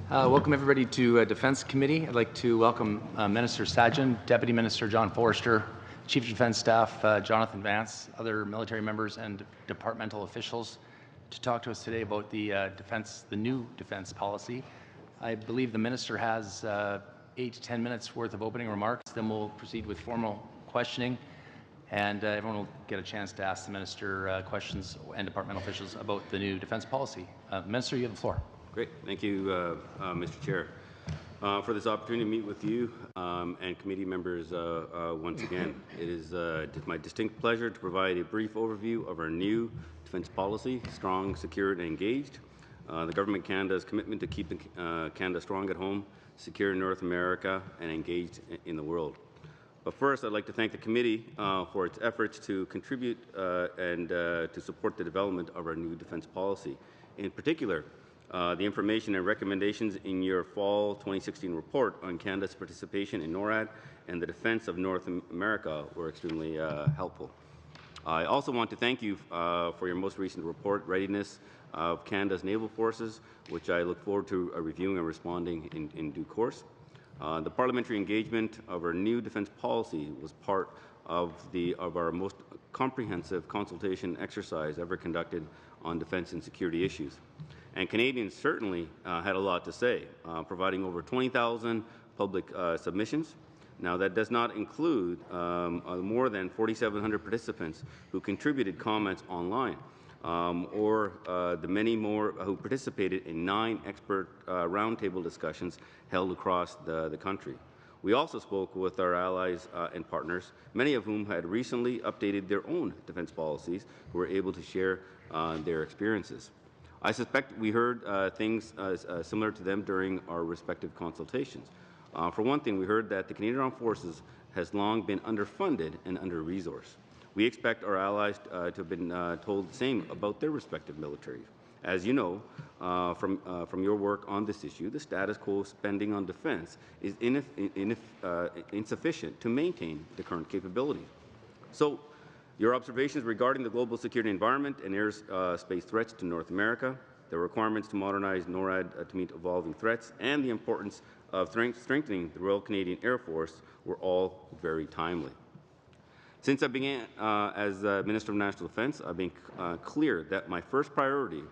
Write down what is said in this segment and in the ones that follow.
Welcome everybody to Defense Committee. I'd like to welcome Minister Sajjan, Deputy Minister John Forrester, Chief of Defense Staff Jonathan Vance, other military members and departmental officials to talk to us today about the new defense policy. I believe the Minister has 8 to 10 minutes worth of opening remarks. Then we'll proceed with formal questioning, and everyone will get a chance to ask the Minister questions and departmental officials about the new defense policy. Minister, you have the floor. Great. Thank you, Mr. Chair, for this opportunity to meet with you and committee members once again. It is my distinct pleasure to provide a brief overview of our new defence policy, strong, secure and engaged. The Government of Canada's commitment to keeping Canada strong at home, secure in North America and engaged in the world. But first, I'd like to thank the committee for its efforts to contribute and to support the development of our new defence policy. In particular, the information and recommendations in your fall 2016 report on Canada's participation in NORAD and the defence of North America were extremely helpful. I also want to thank you for your most recent report, Readiness of Canada's Naval Forces, which I look forward to reviewing and responding in due course. The parliamentary engagement of our new defence policy was part of our most comprehensive consultation exercise ever conducted on defence and security issues. And Canadians certainly had a lot to say, providing over 20,000 public submissions. Now, that does not include more than 4,700 participants who contributed comments online, or the many more who participated in 9 expert roundtable discussions held across the country. We also spoke with our allies and partners, many of whom had recently updated their own defence policies, who were able to share their experiences. I suspect we heard things similar to them during our respective consultations. For one thing, we heard that the Canadian Armed Forces has long been underfunded and under-resourced. We expect our allies to have been told the same about their respective militaries. As you know from your work on this issue, the status quo spending on defence is insufficient to maintain the current capabilities. So, your observations regarding the global security environment and airspace threats to North America, the requirements to modernize NORAD to meet evolving threats, and the importance of strengthening the Royal Canadian Air Force were all very timely. Since I began as Minister of National Defence, I've been clear that my first priority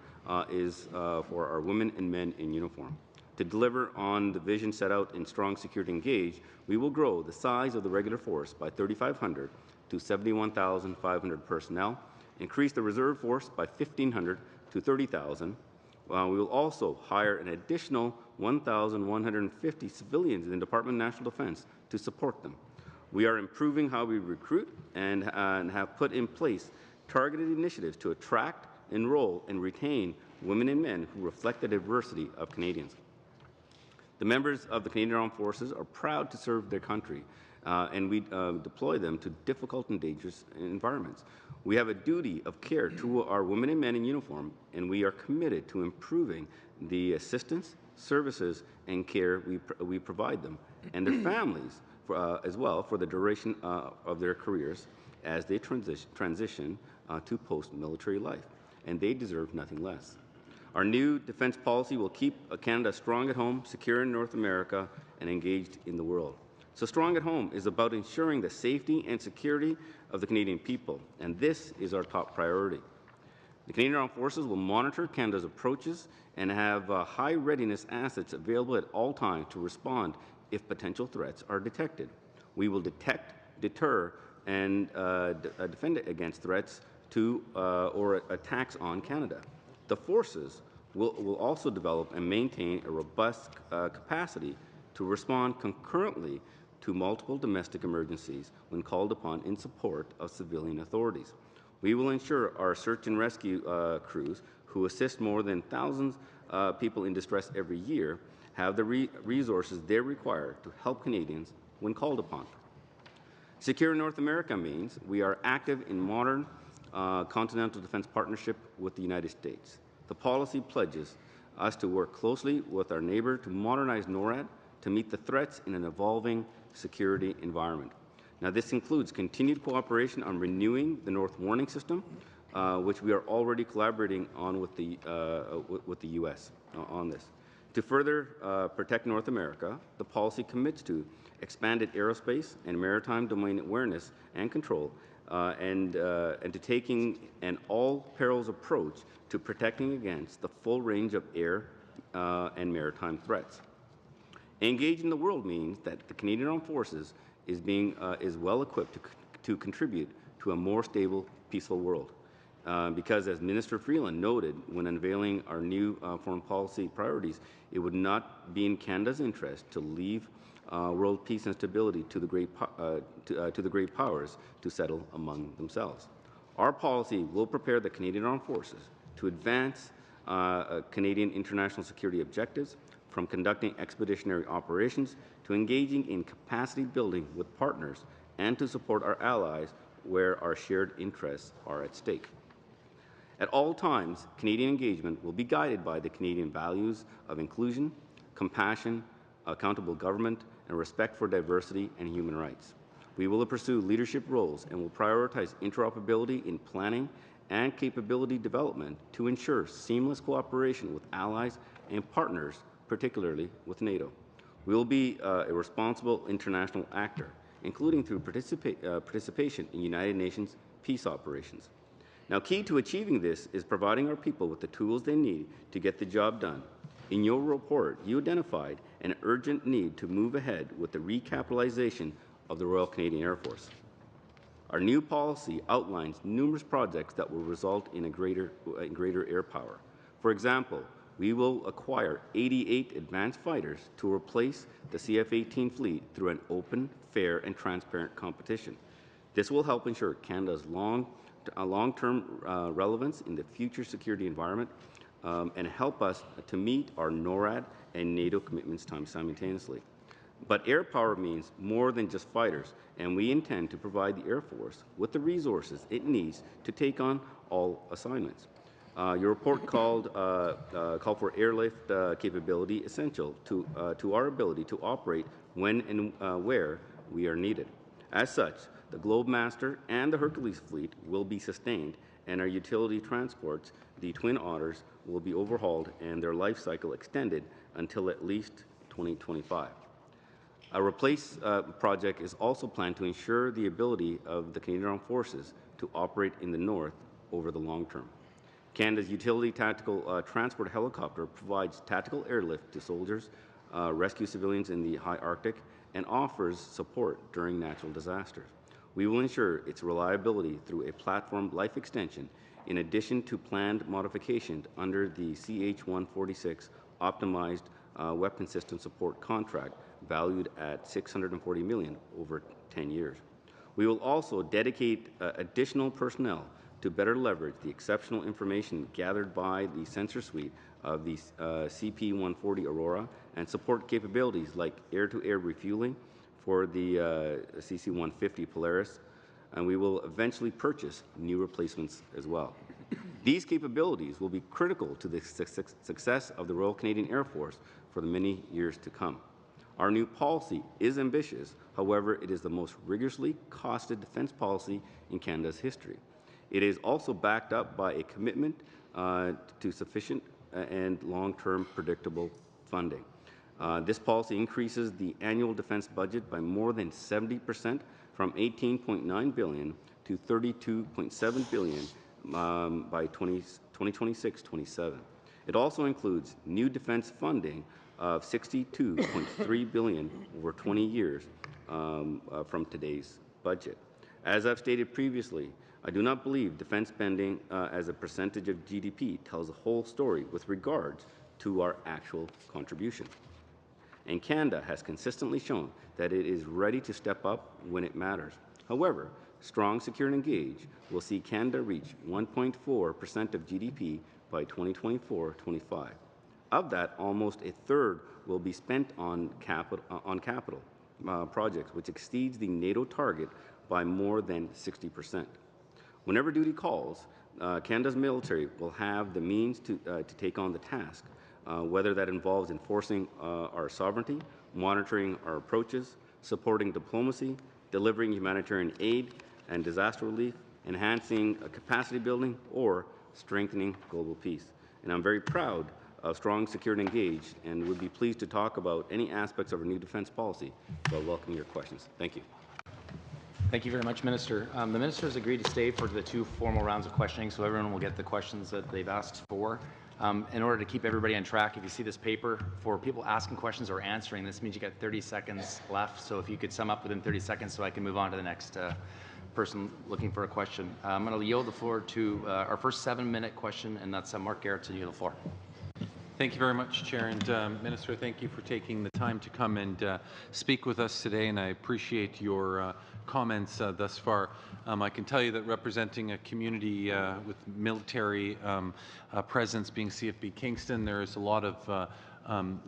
is for our women and men in uniform. To deliver on the vision set out in Strong Security Engaged, we will grow the size of the regular force by 3,500 to 71,500 personnel, increase the reserve force by 1,500 to 30,000. We will also hire an additional 1,150 civilians in the Department of National Defence to support them. We are improving how we recruit and have put in place targeted initiatives to attract, enroll, and retain women and men who reflect the diversity of Canadians. The members of the Canadian Armed Forces are proud to serve their country, and we deploy them to difficult and dangerous environments. We have a duty of care to our women and men in uniform, and we are committed to improving the assistance, services, and care we provide them and their families as well for the duration of their careers as they transition to post-military life, and they deserve nothing less. Our new defence policy will keep Canada strong at home, secure in North America, and engaged in the world. So Strong at Home is about ensuring the safety and security of the Canadian people, and this is our top priority. The Canadian Armed Forces will monitor Canada's approaches and have high readiness assets available at all times to respond if potential threats are detected. We will detect, deter, and defend against threats to or attacks on Canada. The forces will also develop and maintain a robust capacity to respond concurrently to multiple domestic emergencies when called upon in support of civilian authorities. We will ensure our search and rescue crews, who assist more than thousands of people in distress every year, have the resources they require to help Canadians when called upon. Secure North America means we are active in modern continental defense partnership with the United States. The policy pledges us to work closely with our neighbor to modernize NORAD to meet the threats in an evolving security environment. Now, this includes continued cooperation on renewing the North Warning System, which we are already collaborating on with the U.S. on this. To further protect North America, the policy commits to expanded aerospace and maritime domain awareness and control, and to taking an all-perils approach to protecting against the full range of air and maritime threats. Engaging the world means that the Canadian Armed Forces is well equipped to contribute to a more stable, peaceful world. Because, as Minister Freeland noted when unveiling our new foreign policy priorities, it would not be in Canada's interest to leave world peace and stability to the great powers to settle among themselves. Our policy will prepare the Canadian Armed Forces to advance Canadian international security objectives, from conducting expeditionary operations to engaging in capacity building with partners, and to support our allies where our shared interests are at stake. At all times, Canadian engagement will be guided by the Canadian values of inclusion, compassion, accountable government, and respect for diversity and human rights. We will pursue leadership roles and will prioritize interoperability in planning and capability development to ensure seamless cooperation with allies and partners, particularly with NATO. We will be a responsible international actor, including through participation in United Nations peace operations. Now, key to achieving this is providing our people with the tools they need to get the job done. In your report, you identified an urgent need to move ahead with the recapitalization of the Royal Canadian Air Force. Our new policy outlines numerous projects that will result in greater air power. For example, we will acquire 88 advanced fighters to replace the CF-18 fleet through an open, fair, and transparent competition. This will help ensure Canada's long-term relevance in the future security environment and help us to meet our NORAD and NATO commitments simultaneously. But air power means more than just fighters, and we intend to provide the Air Force with the resources it needs to take on all assignments. Your report called for airlift capability essential to our ability to operate when and where we are needed. As such, the Globemaster and the Hercules fleet will be sustained, and our utility transports, the Twin Otters, will be overhauled and their life cycle extended until at least 2025. A replace project is also planned to ensure the ability of the Canadian Armed Forces to operate in the north over the long term. Canada's utility tactical transport helicopter provides tactical airlift to soldiers, rescue civilians in the high Arctic, and offers support during natural disasters. We will ensure its reliability through a platform life extension, in addition to planned modifications under the CH-146 optimized weapon system support contract, valued at $640 million over 10 years. We will also dedicate additional personnel to better leverage the exceptional information gathered by the sensor suite of the CP-140 Aurora and support capabilities like air-to-air refueling for the CC-150 Polaris, and we will eventually purchase new replacements as well. These capabilities will be critical to the success of the Royal Canadian Air Force for the many years to come. Our new policy is ambitious, however, it is the most rigorously costed defence policy in Canada's history. It is also backed up by a commitment to sufficient and long-term predictable funding. This policy increases the annual defence budget by more than 70%, from $18.9 billion to $32.7 billion by 2026-27. It also includes new defence funding of $62.3 billion over 20 years from today's budget. As I've stated previously, I do not believe defence spending as a percentage of GDP tells the whole story with regards to our actual contribution. And Canada has consistently shown that it is ready to step up when it matters. However, strong, secure, and engaged will see Canada reach 1.4% of GDP by 2024-25. Of that, almost a third will be spent on capital projects, which exceeds the NATO target by more than 60%. Whenever duty calls, Canada's military will have the means to take on the task, whether that involves enforcing our sovereignty, monitoring our approaches, supporting diplomacy, delivering humanitarian aid and disaster relief, enhancing capacity building, or strengthening global peace. And I'm very proud strong, secured, and engaged, and would be pleased to talk about any aspects of our new defense policy. So I welcome your questions. Thank you. Thank you very much, Minister. The Minister has agreed to stay for the 2 formal rounds of questioning, so everyone will get the questions that they've asked for. In order to keep everybody on track, if you see this paper, for people asking questions or answering, this means you got 30 seconds left. So if you could sum up within 30 seconds so I can move on to the next person looking for a question. I'm going to yield the floor to our first 7-minute question, and that's Mark Garrett to you the floor. Thank you very much, Chair. And Minister, thank you for taking the time to come and speak with us today, and I appreciate your comments thus far. I can tell you that representing a community with military presence being CFB Kingston, there is a lot of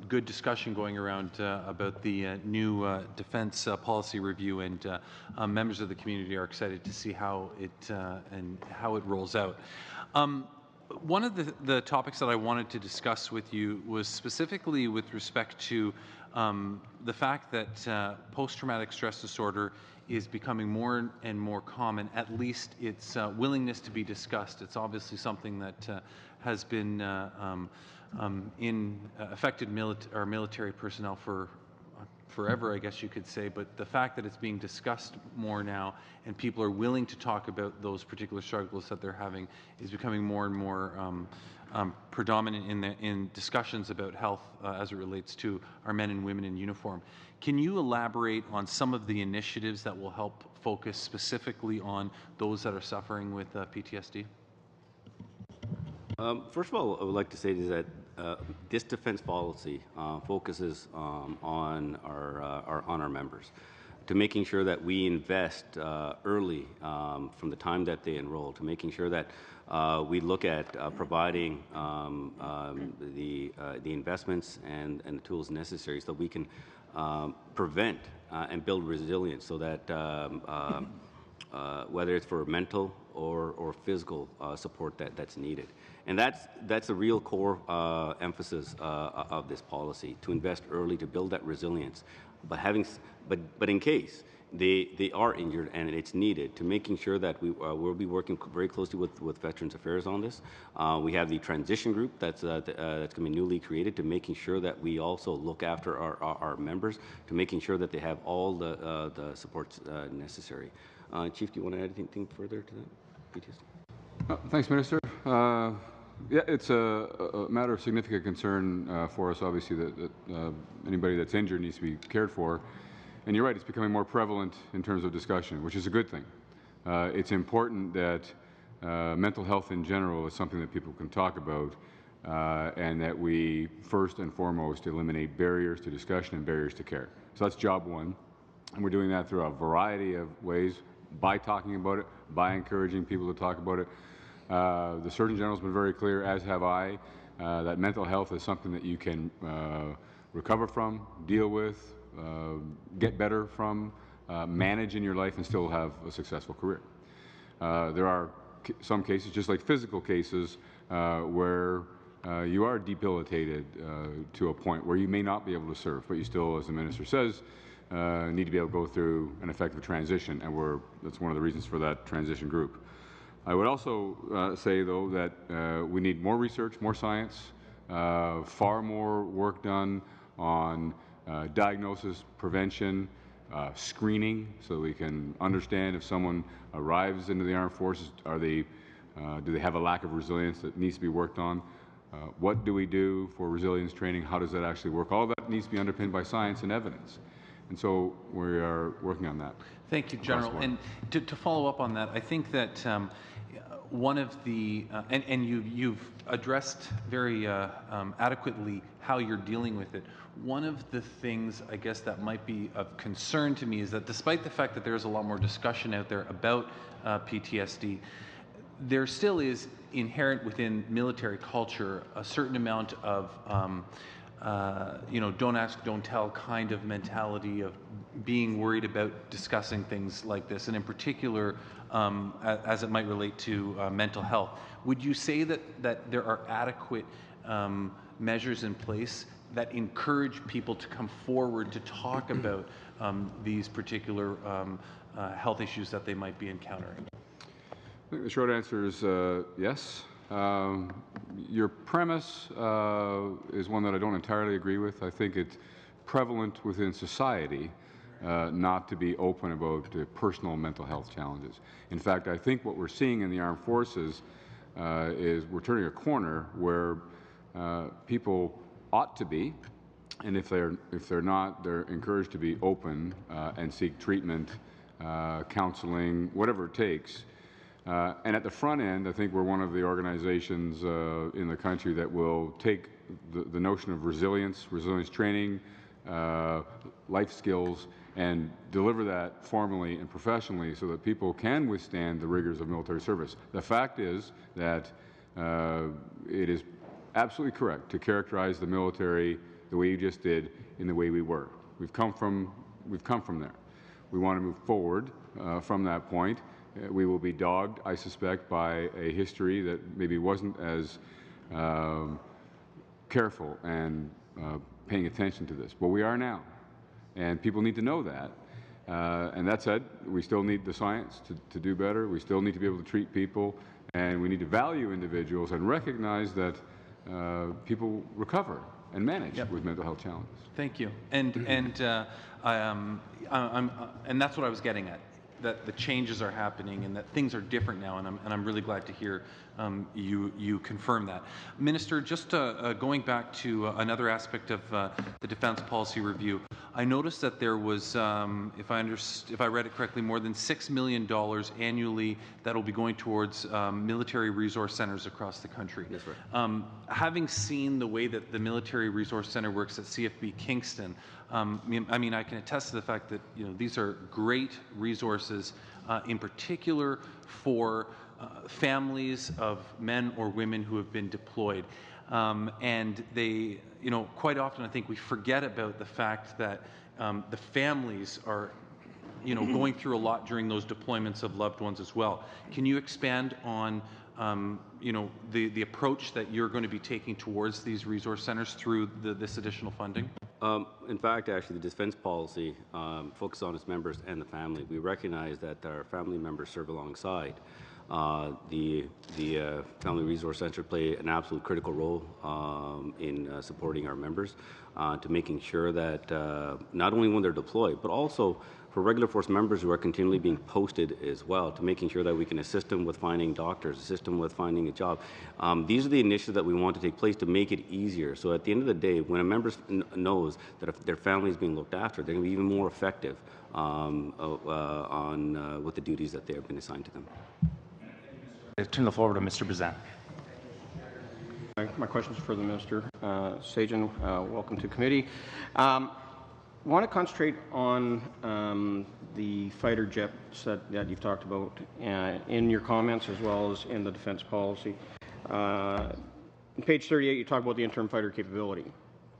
good discussion going around about the new defense policy review, and members of the community are excited to see how it rolls out. One of the topics that I wanted to discuss with you was specifically with respect to the fact that post-traumatic stress disorder is becoming more and more common, at least its willingness to be discussed. It's obviously something that has been affected our military personnel for forever, I guess you could say, but the fact that it's being discussed more now and people are willing to talk about those particular struggles that they're having is becoming more and more predominant in discussions about health as it relates to our men and women in uniform. Can you elaborate on some of the initiatives that will help focus specifically on those that are suffering with PTSD? First of all, I would like to say is that this defense policy focuses on our members, to making sure that we invest early from the time that they enroll, to making sure that we look at providing the investments and the tools necessary so we can prevent and build resilience, so that whether it's for mental or physical support that's needed. And that's a real core emphasis of this policy, to invest early, to build that resilience. But in case they are injured and it's needed, to making sure that we'll be working very closely with Veterans Affairs on this. We have the transition group that's going to be newly created, to making sure that we also look after our members, to making sure that they have all the supports necessary. Chief, do you want to add anything further to that? PTSD? Thanks, Minister. Yeah, it's a matter of significant concern for us, obviously, that anybody that's injured needs to be cared for. And you're right, it's becoming more prevalent in terms of discussion, which is a good thing. It's important that mental health in general is something that people can talk about, and that we first and foremost eliminate barriers to discussion and barriers to care. So that's job one. And we're doing that through a variety of ways, by talking about it, by encouraging people to talk about it. The Surgeon General has been very clear, as have I, that mental health is something that you can recover from, deal with, get better from, manage in your life, and still have a successful career. There are some cases, just like physical cases, where you are debilitated to a point where you may not be able to serve, but you still, as the Minister says, need to be able to go through an effective transition, and that's one of the reasons for that transition group. I would also say, though, that we need more research, more science, far more work done on diagnosis, prevention, screening, so we can understand if someone arrives into the armed forces, do they have a lack of resilience that needs to be worked on? What do we do for resilience training? How does that actually work? All of that needs to be underpinned by science and evidence. And so we are working on that. Thank you, General. And to follow up on that, I think that one of the, and you've addressed very adequately how you're dealing with it. One of the things, I guess, that might be of concern to me is that despite the fact that there's a lot more discussion out there about PTSD, there still is inherent within military culture a certain amount of don't ask, don't tell kind of mentality of being worried about discussing things like this, and in particular, as it might relate to mental health. Would you say that there are adequate measures in place that encourage people to come forward to talk about these particular health issues that they might be encountering? I think the short answer is yes. Your premise is one that I don't entirely agree with. I think it's prevalent within society not to be open about personal mental health challenges. In fact, I think what we're seeing in the armed forces is we're turning a corner where people ought to be, and if they're not, they're encouraged to be open and seek treatment, counseling, whatever it takes. And at the front end, I think we're one of the organizations in the country that will take the notion of resilience training, life skills, and deliver that formally and professionally so that people can withstand the rigors of military service. The fact is that it is absolutely correct to characterize the military the way you just did in the way we were. We've come from there. We want to move forward from that point. We will be dogged, I suspect, by a history that maybe wasn't as careful and paying attention to this. But we are now, and people need to know that. And that said, we still need the science to do better. We still need to be able to treat people, and we need to value individuals and recognize that people recover and manage with mental health challenges. Thank you. And that's what I was getting at, that the changes are happening and that things are different now, and I'm really glad to hear you confirm that. Minister, just going back to another aspect of the Defence Policy Review, I noticed that there was, if I read it correctly, more than $6 million annually that will be going towards military resource centers across the country. That's right. Having seen the way that the Military Resource Center works at CFB Kingston, I mean, I can attest to the fact that these are great resources, in particular for families of men or women who have been deployed. And they, quite often I think we forget about the fact that the families are, going through a lot during those deployments of loved ones as well. Can you expand on, the approach that you're going to be taking towards these resource centers through this additional funding? In fact, actually, the defense policy focuses on its members and the family. We recognize that our family members serve alongside. The Family Resource Center play an absolute critical role in supporting our members, to making sure that not only when they're deployed, but also for regular force members who are continually being posted as well, to making sure that we can assist them with finding doctors, assist them with finding a job. These are the initiatives that we want to take place to make it easier. So at the end of the day, when a member knows that if their family is being looked after, they're going to be even more effective with the duties that they have been assigned to them. I turn the floor over to Mr. Bazan. My question is for the Minister. Sajjan, welcome to committee. I want to concentrate on the fighter jets that you've talked about in your comments as well as in the defense policy. On page 38, you talk about the interim fighter capability,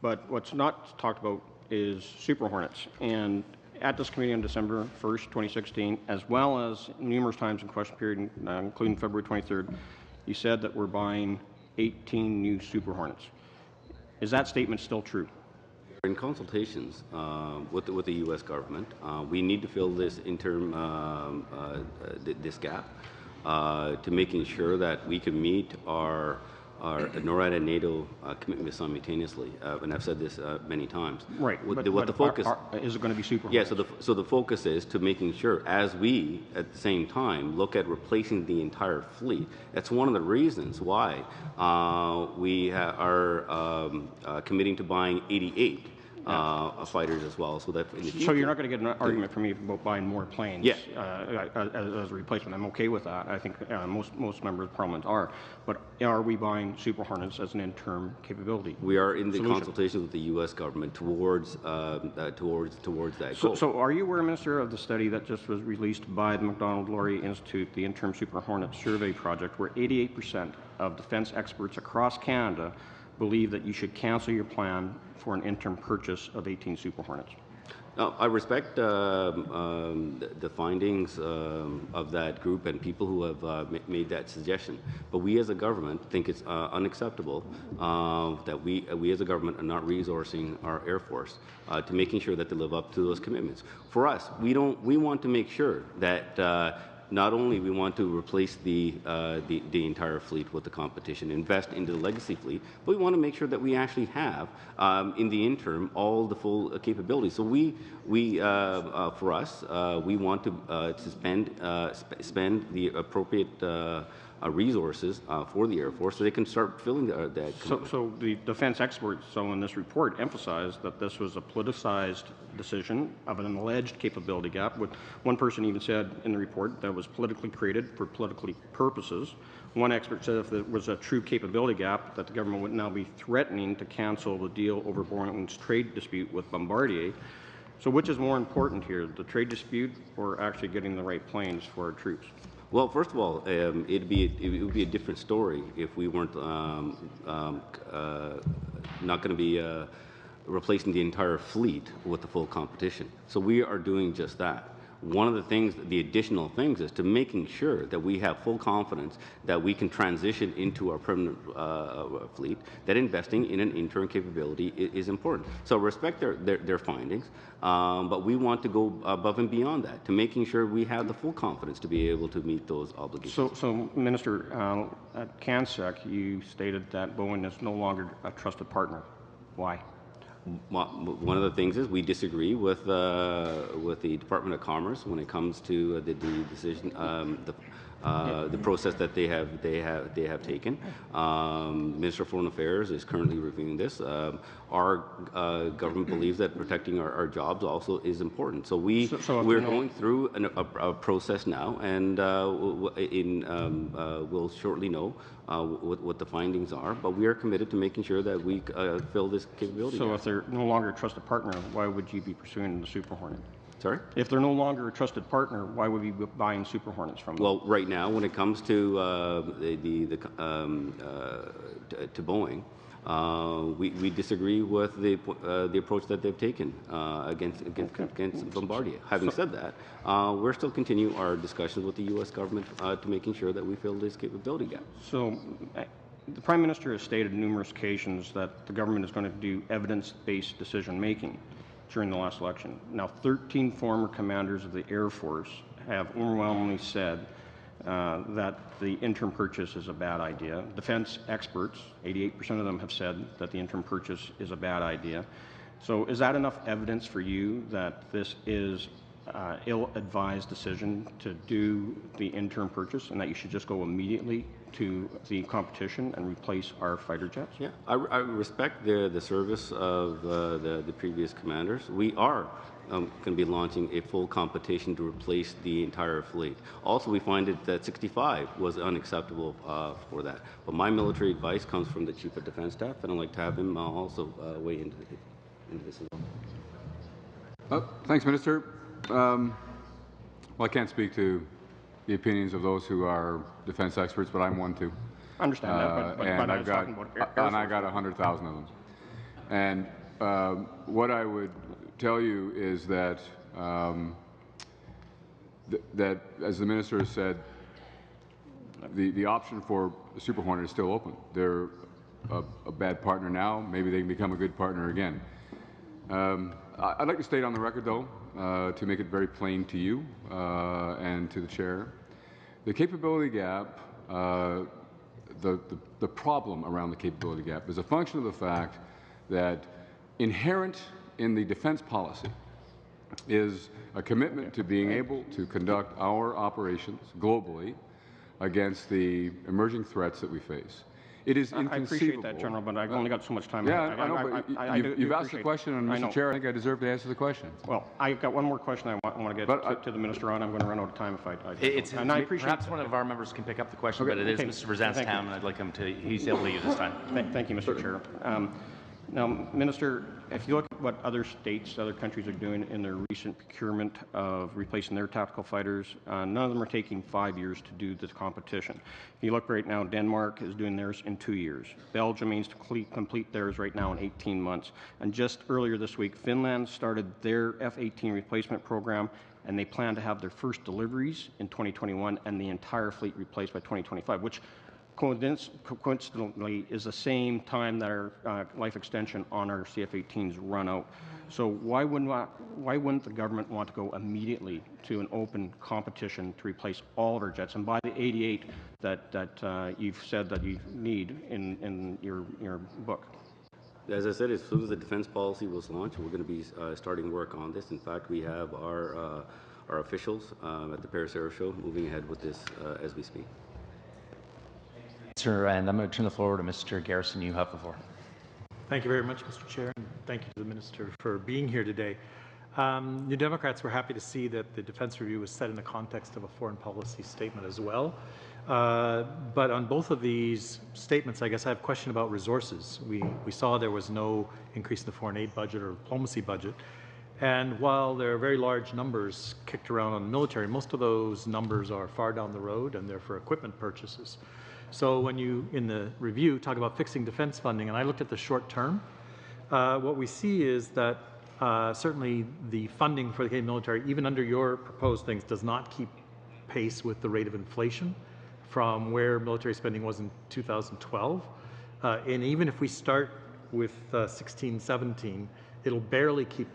but what's not talked about is Super Hornets. And at this committee on December 1st, 2016, as well as numerous times in question period, including February 23rd, you said that we're buying 18 new Super Hornets. Is that statement still true? In consultations with the U.S. government, we need to fill this interim this gap to making sure that we can meet our NORAD and NATO commitments simultaneously, and I've said this many times. Right. What the focus is it going to be Super Hornets? Yeah. So the focus is to making sure, as we at the same time look at replacing the entire fleet. That's one of the reasons why we are committing to buying 88. Fighters as well, so that in the future, so you're not going to get an argument from me about buying more planes as a replacement. I'm okay with that. I think most members of Parliament are. But are we buying Super Hornets as an interim capability? We are in the consultations with the U.S. government towards that goal. So are you aware, Minister, of the study that just was released by the Macdonald-Laurier Institute, the interim Super Hornet survey project, where 88% of defence experts across Canada believe that you should cancel your plan for an interim purchase of 18 Super Hornets? Now, I respect the findings of that group and people who have made that suggestion. But we as a government think it's unacceptable that we as a government are not resourcing our Air Force to making sure that they live up to those commitments. For us, we want to make sure that not only we want to replace the entire fleet with the competition, invest into the legacy fleet, but we want to make sure that we actually have, in the interim, all the full capabilities. So for us, we want to spend the appropriate resources for the Air Force so they can start filling that. So the defense experts, in this report, emphasized that this was a politicized decision of an alleged capability gap. One person even said in the report that it was politically created for political purposes. One expert said if there was a true capability gap, that the government would now be threatening to cancel the deal over Boeing's trade dispute with Bombardier. So which is more important here, the trade dispute or actually getting the right planes for our troops? Well, first of all, it would be a different story if we weren't not going to be replacing the entire fleet with the full competition. So we are doing just that. One of the things, the additional things, is to making sure that we have full confidence that we can transition into our permanent fleet, that investing in an interim capability is important. So respect their findings, but we want to go above and beyond that to making sure we have the full confidence to be able to meet those obligations. So Minister, at CANSEC, you stated that Boeing is no longer a trusted partner. Why? One of the things is we disagree with the Department of Commerce when it comes to the decision, the process that they have taken. Minister of Foreign Affairs is currently reviewing this. Our government believes that protecting our jobs also is important. So we're going through a process now, and we'll shortly know what the findings are. But we are committed to making sure that we fill this capability. So if they're no longer a trusted partner, why would you be pursuing the Super Hornet? Sorry? If they're no longer a trusted partner, why would we be buying Super Hornets from them? Well, right now, when it comes to to Boeing, we disagree with the approach that they've taken against Bombardier. Having said that, we're still continuing our discussions with the U.S. government to making sure that we fill this capability gap. So, the Prime Minister has stated on numerous occasions that the government is going to do evidence-based decision-making during the last election. Now, 13 former commanders of the Air Force have overwhelmingly said that the interim purchase is a bad idea. Defense experts, 88% of them have said that the interim purchase is a bad idea. So is that enough evidence for you that this is ill-advised decision to do the interim purchase and that you should just go immediately to the competition and replace our fighter jets? Yeah, I respect the service of the previous commanders. We are going to be launching a full competition to replace the entire fleet. Also, we find that 65 was unacceptable for that. But my military advice comes from the Chief of Defense Staff, and I'd like to have him also weigh into this as well. Thanks, Minister. Well, I can't speak to the opinions of those who are defense experts, but I'm one too. I understand that, but and I was talking about Air Force. And I got 100,000 of them. And what I would tell you is that that, as the minister has said, the option for the Super Hornet is still open. They're a bad partner now. Maybe they can become a good partner again. I'd like to state on the record, though, to make it very plain to you and to the chair, the capability gap, the problem around the capability gap is a function of the fact that inherent in the defense policy is a commitment to being able to conduct our operations globally against the emerging threats that we face. It is inconceivable. I appreciate that, General, but I've only got so much time. Yeah, I know, but you've asked the question, and Mr. Chair, I think I deserve to answer the question. Well, I've got one more question I want to get to the minister on. I'm going to run out of time if I and I appreciate perhaps one of our members can pick up the question, but it is Mr. Verzan's time, and I'd like him to, he's able to use this time. Thank you, Mr. Chair. Now, Minister, if you look at what other states, other countries are doing in their recent procurement of replacing their tactical fighters, none of them are taking 5 years to do this competition. If you look right now, Denmark is doing theirs in 2 years. Belgium aims to complete theirs right now in 18 months. And just earlier this week, Finland started their F-18 replacement program, and they plan to have their first deliveries in 2021 and the entire fleet replaced by 2025, which coincidentally is the same time that our life extension on our CF-18s run out. So why wouldn't the government want to go immediately to an open competition to replace all of our jets and buy the 88 that you've said that you need in your book? As I said, as soon as the defense policy was launched, we're going to be starting work on this. In fact, we have our officials at the Paris Air Show moving ahead with this as we speak. Sir, and I'm going to turn the floor over to Mr. Garrison. You have the floor. Thank you very much, Mr. Chair, and thank you to the Minister for being here today. New Democrats were happy to see that the Defence Review was set in the context of a foreign policy statement as well. But on both of these statements, I guess I have a question about resources. We saw there was no increase in the foreign aid budget or diplomacy budget. And while there are very large numbers kicked around on the military, most of those numbers are far down the road and they're for equipment purchases. So when you, in the review, talk about fixing defense funding, and I looked at the short term, what we see is that certainly the funding for the Canadian military, even under your proposed things, does not keep pace with the rate of inflation from where military spending was in 2012. And even if we start with 16-17, it'll barely keep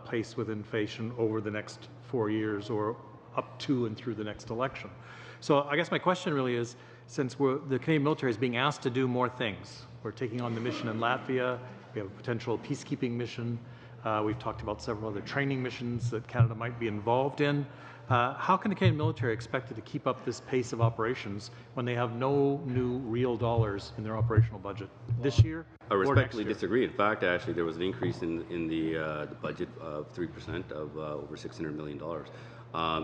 pace with inflation over the next 4 years or up to and through the next election. So I guess my question really is, since the Canadian military is being asked to do more things, we're taking on the mission in Latvia, we have a potential peacekeeping mission, we've talked about several other training missions that Canada might be involved in. How can the Canadian military expect to keep up this pace of operations when they have no new real dollars in their operational budget this year I or respectfully next year? disagree. In fact, actually, there was an increase in the budget of 3% of over $600 million.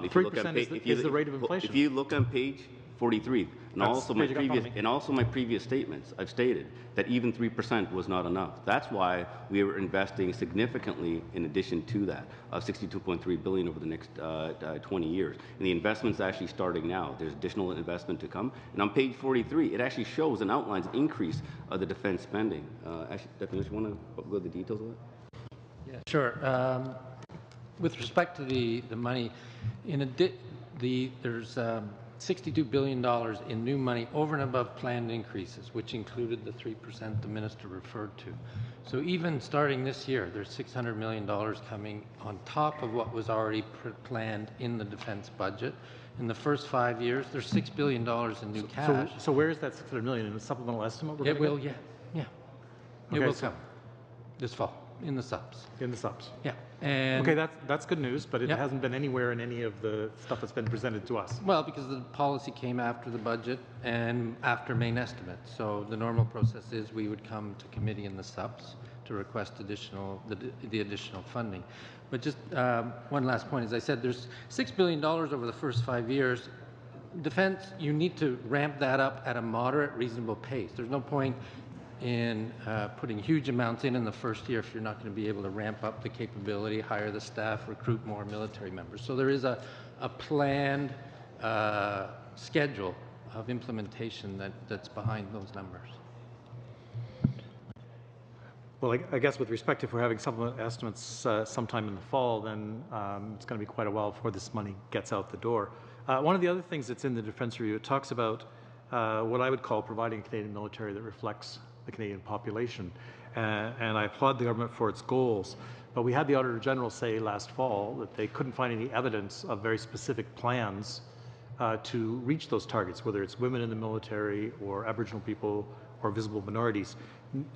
If you look on 3% is the rate of inflation. If you look on page 43, and also my previous statements, I've stated that even 3% was not enough. That's why we were investing significantly in addition to that, of $62.3 billion over the next 20 years. And the investment's actually starting now. There's additional investment to come. And on page 43, it actually shows and outlines an increase of the defense spending. Actually, Deputy Minister, you want to go to the details of that? Yeah, sure. With respect to the money, there's $62 billion in new money over and above planned increases, which included the 3% the Minister referred to. So even starting this year, there's $600 million coming on top of what was already planned in the defense budget. In the first 5 years, there's $6 billion in new cash. So where is that $600 million? In the supplemental estimate? It will, yeah. Okay, it will come this fall in the subs. In the subs. Yeah. And okay, that's good news, but it hasn't been anywhere in any of the stuff that's been presented to us. Well, because the policy came after the budget and after main estimate. So the normal process is we would come to committee in the subs to request the additional funding. But just one last point, as I said, there's $6 billion over the first 5 years. Defense, you need to ramp that up at a moderate, reasonable pace. There's no point in putting huge amounts in the first year if you're not going to be able to ramp up the capability, hire the staff, recruit more military members. So there is a planned schedule of implementation that's behind those numbers. Well, I guess with respect, if we're having supplemental estimates sometime in the fall, then it's going to be quite a while before this money gets out the door. One of the other things that's in the Defence Review, it talks about what I would call providing a Canadian military that reflects the Canadian population. And I applaud the government for its goals. But we had the Auditor General say last fall that they couldn't find any evidence of very specific plans to reach those targets, whether it's women in the military or Aboriginal people or visible minorities.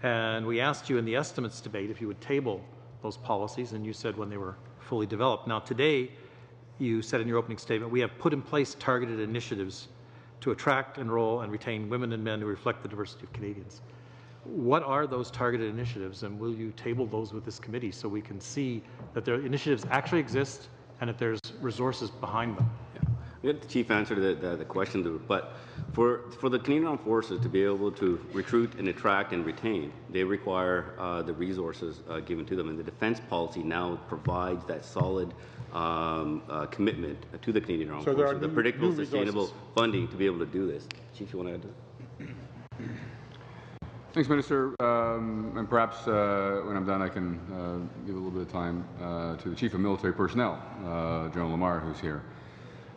And we asked you in the estimates debate if you would table those policies, and you said when they were fully developed. Now today, you said in your opening statement, we have put in place targeted initiatives to attract, enroll, and retain women and men who reflect the diversity of Canadians. What are those targeted initiatives, and will you table those with this committee so we can see that their initiatives actually exist and that there's resources behind them? We got the chief answer to the question, but for the Canadian Armed Forces to be able to recruit and attract and retain, they require the resources given to them, and the defense policy now provides that solid commitment to the Canadian Armed Forces, the predictable, sustainable funding to be able to do this. Chief, you want to add to that? Thanks, Minister. And perhaps when I'm done, I can give a little bit of time to the Chief of Military Personnel, General Lamar, who's here.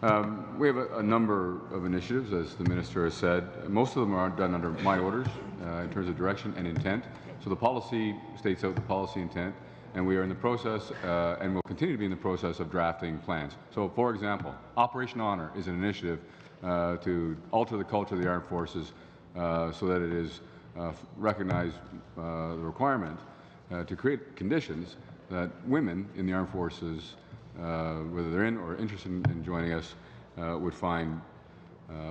We have a number of initiatives, as the Minister has said. Most of them are done under my orders in terms of direction and intent. So the policy states out the policy intent, and we are in the process and will continue to be in the process of drafting plans. So, for example, Operation Honor is an initiative to alter the culture of the armed forces so that it is recognized the requirement to create conditions that women in the armed forces, whether they're in or interested in joining us, would find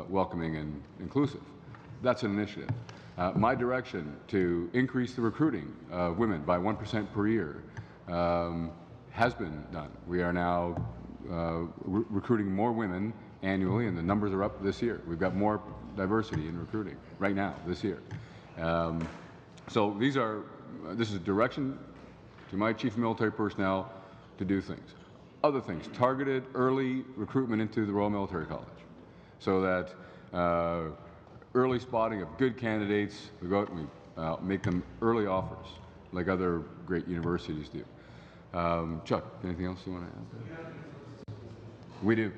welcoming and inclusive. That's an initiative. My direction to increase the recruiting of women by 1% per year has been done. We are now recruiting more women annually, and the numbers are up this year. We've got more diversity in recruiting right now this year. So this is direction to my chief of military personnel to do things. Other things, targeted early recruitment into the Royal Military College, so that early spotting of good candidates, we go out and we make them early offers, like other great universities do. Chuck, anything else you want to add? We do.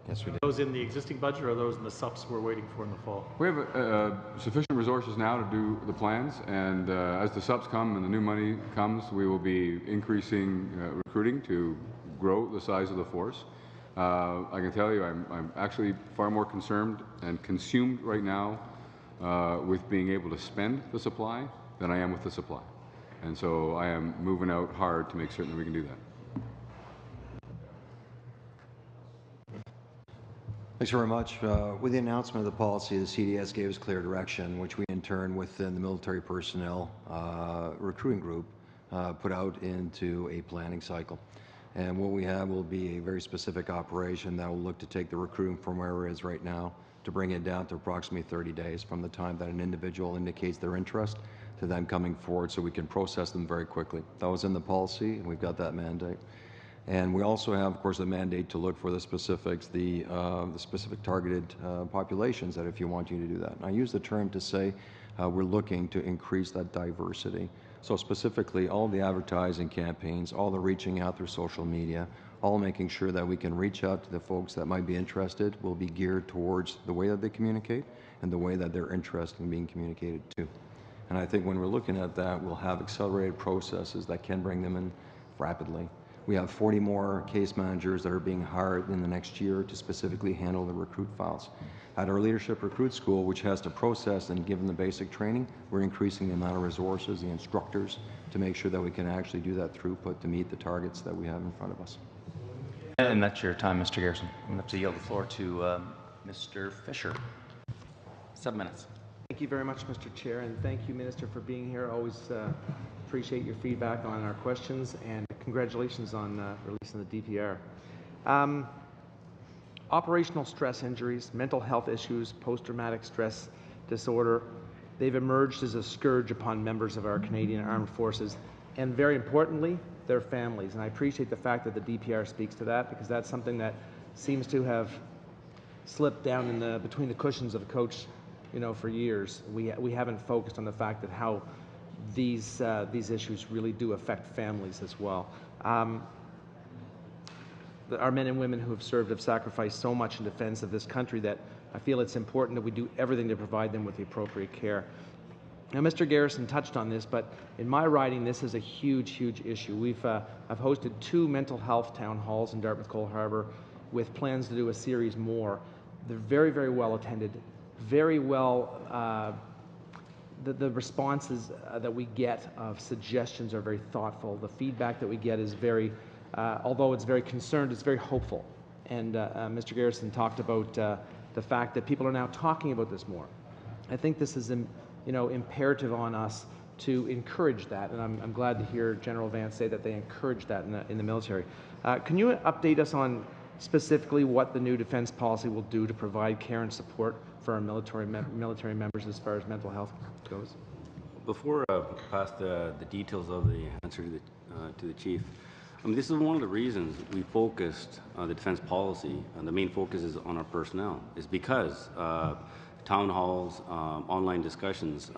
Yes, we do. Those in the existing budget or those in the subs we're waiting for in the fall? We have sufficient resources now to do the plans, and as the subs come and the new money comes, we will be increasing recruiting to grow the size of the force. I can tell you I'm actually far more concerned and consumed right now with being able to spend the supply than I am with the supply. And so I am moving out hard to make certain that we can do that. Thanks very much. With the announcement of the policy, the CDS gave us clear direction, which we in turn within the military personnel recruiting group put out into a planning cycle. And what we have will be a very specific operation that will look to take the recruiting from where it is right now to bring it down to approximately 30 days from the time that an individual indicates their interest to them coming forward, so we can process them very quickly. That was in the policy, and we've got that mandate. And we also have, of course, the mandate to look for the specifics, the specific targeted populations that if you want you to do that. And I use the term to say we're looking to increase that diversity. So specifically, all the advertising campaigns, all the reaching out through social media, all making sure that we can reach out to the folks that might be interested will be geared towards the way that they communicate and the way that they're interested in being communicated to. And I think when we're looking at that, we'll have accelerated processes that can bring them in rapidly. We have 40 more case managers that are being hired in the next year to specifically handle the recruit files. At our leadership recruit school, which has to process and give them the basic training, we're increasing the amount of resources, the instructors, to make sure that we can actually do that throughput to meet the targets that we have in front of us. And that's your time, Mr. Garrison. I'm going to yield the floor to Mr. Fisher. 7 minutes. Thank you very much, Mr. Chair, and thank you, Minister, for being here. Always appreciate your feedback on our questions, and congratulations on releasing the DPR. Operational stress injuries, mental health issues, post-traumatic stress disorder, they've emerged as a scourge upon members of our Canadian Armed Forces, and very importantly, their families. And I appreciate the fact that the DPR speaks to that, because that's something that seems to have slipped down in between the cushions of a coach, for years. We haven't focused on the fact that how these issues really do affect families as well. Our men and women who have served have sacrificed so much in defense of this country that I feel it's important that we do everything to provide them with the appropriate care. Now, Mr. Garrison touched on this, but in my riding, this is a huge, huge issue. I've hosted 2 mental health town halls in Dartmouth Cole Harbour with plans to do a series more. They're very, very well attended, very well. The responses that we get of suggestions are very thoughtful. The feedback that we get is very, although it's very concerned, it's very hopeful. And Mr. Garrison talked about the fact that people are now talking about this more. I think this is, imperative on us to encourage that, and I'm glad to hear General Vance say that they encourage that in the military. Can you update us on specifically what the new defense policy will do to provide care and support for our military members as far as mental health goes? Before I pass the details of the answer to the chief, this is one of the reasons we focused on the defense policy, and the main focus is on our personnel, is because town halls, online discussions,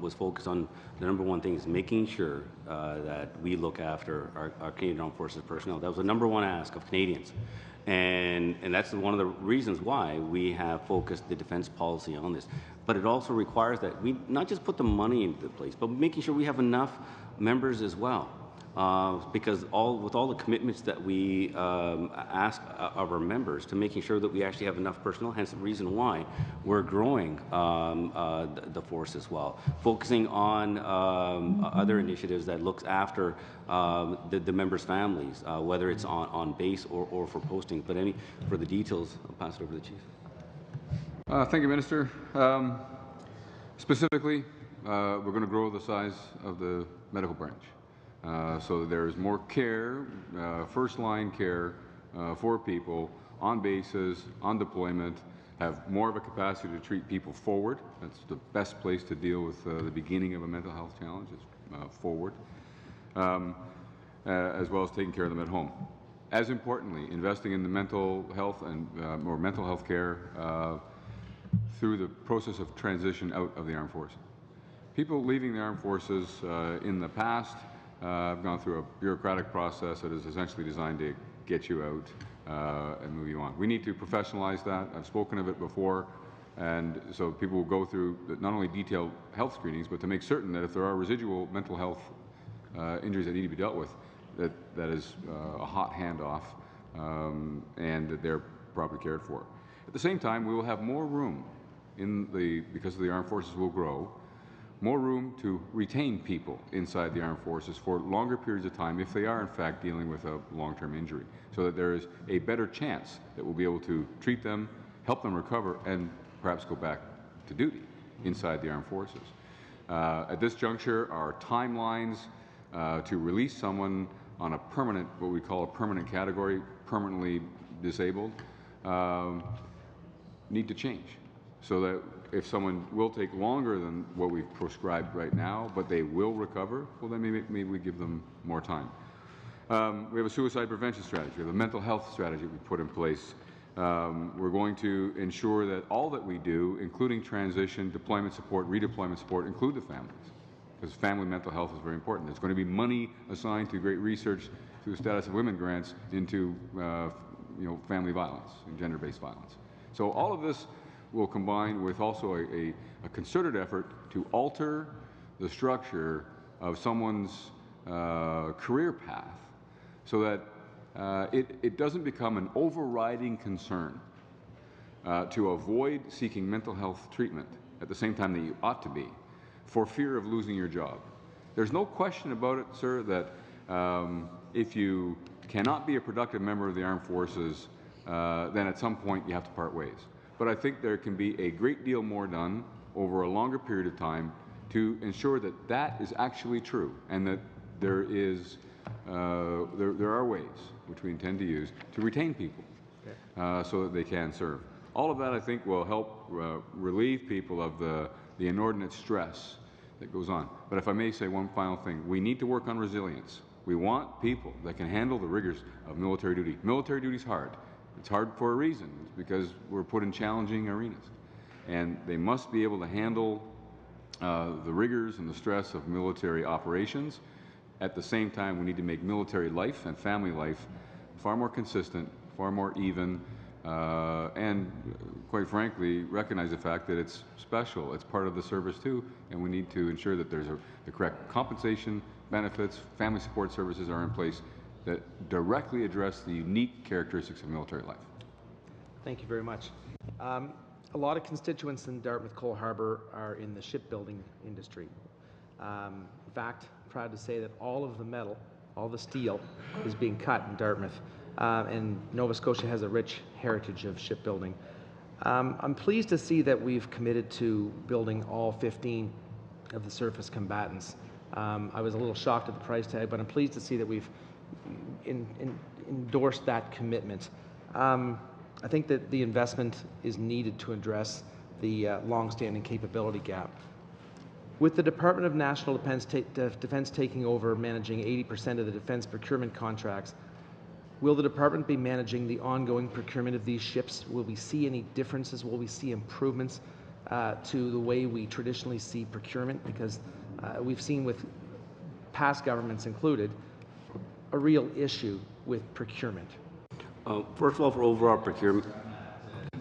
was focused on the number one thing is making sure that we look after our Canadian Armed Forces personnel. That was the number one ask of Canadians. And that's one of the reasons why we have focused the defense policy on this. But it also requires that we not just put the money into place, but making sure we have enough members as well. Because with all the commitments that we ask of our members to making sure that we actually have enough personnel, hence the reason why we're growing the force as well, focusing on other initiatives that looks after the members' families, whether it's on base or for posting. But for the details, I'll pass it over to the Chief. Thank you, Minister. Specifically, we're going to grow the size of the medical branch. So there is more care, first-line care for people on bases, on deployment, have more of a capacity to treat people forward. That's the best place to deal with the beginning of a mental health challenge, is forward, as well as taking care of them at home. As importantly, investing in the mental health and or mental health care through the process of transition out of the armed forces. People leaving the armed forces in the past have gone through a bureaucratic process that is essentially designed to get you out and move you on. We need to professionalize that. I've spoken of it before, and so people will go through not only detailed health screenings, but to make certain that if there are residual mental health injuries that need to be dealt with, that is a hot handoff and that they're properly cared for. At the same time, we will have more room because the armed forces will grow, more room to retain people inside the armed forces for longer periods of time if they are in fact dealing with a long-term injury, so that there is a better chance that we'll be able to treat them, help them recover, and perhaps go back to duty inside the armed forces. At this juncture, our timelines to release someone on a permanent, what we call a permanent category, permanently disabled, need to change, so that if someone will take longer than what we've prescribed right now, but they will recover, well, then maybe we give them more time. We have a suicide prevention strategy. We have a mental health strategy we put in place. We're going to ensure that all that we do, including transition, deployment support, redeployment support, include the families, because family mental health is very important. There's going to be money assigned to great research through the Status of Women grants into family violence and gender-based violence. So all of this will combine with also a concerted effort to alter the structure of someone's career path so that it doesn't become an overriding concern to avoid seeking mental health treatment at the same time that you ought to be for fear of losing your job. There's no question about it, sir, that if you cannot be a productive member of the armed forces, then at some point you have to part ways. But I think there can be a great deal more done over a longer period of time to ensure that that is actually true, and that there are ways, which we intend to use, to retain people so that they can serve. All of that, I think, will help relieve people of the inordinate stress that goes on. But if I may say one final thing, we need to work on resilience. We want people that can handle the rigors of military duty. Military duty is hard. It's hard for a reason. It's because we're put in challenging arenas. And they must be able to handle the rigors and the stress of military operations. At the same time, we need to make military life and family life far more consistent, far more even, and quite frankly, recognize the fact that it's special. It's part of the service too, and we need to ensure that there's the correct compensation, benefits, family support services are in place that directly address the unique characteristics of military life. Thank you very much. A lot of constituents in Dartmouth Coal Harbour are in the shipbuilding industry. In fact, I'm proud to say that all of the metal, all the steel, is being cut in Dartmouth, and Nova Scotia has a rich heritage of shipbuilding. I'm pleased to see that we've committed to building all 15 of the surface combatants. I was a little shocked at the price tag, but I'm pleased to see that we've endorsed that commitment. I think that the investment is needed to address the long-standing capability gap. With the Department of National Defense taking over managing 80% of the defense procurement contracts, will the department be managing the ongoing procurement of these ships? Will we see any differences? Will we see improvements? to the way we traditionally see procurement, because we've seen with past governments included a real issue with procurement? First of all, for overall procurement,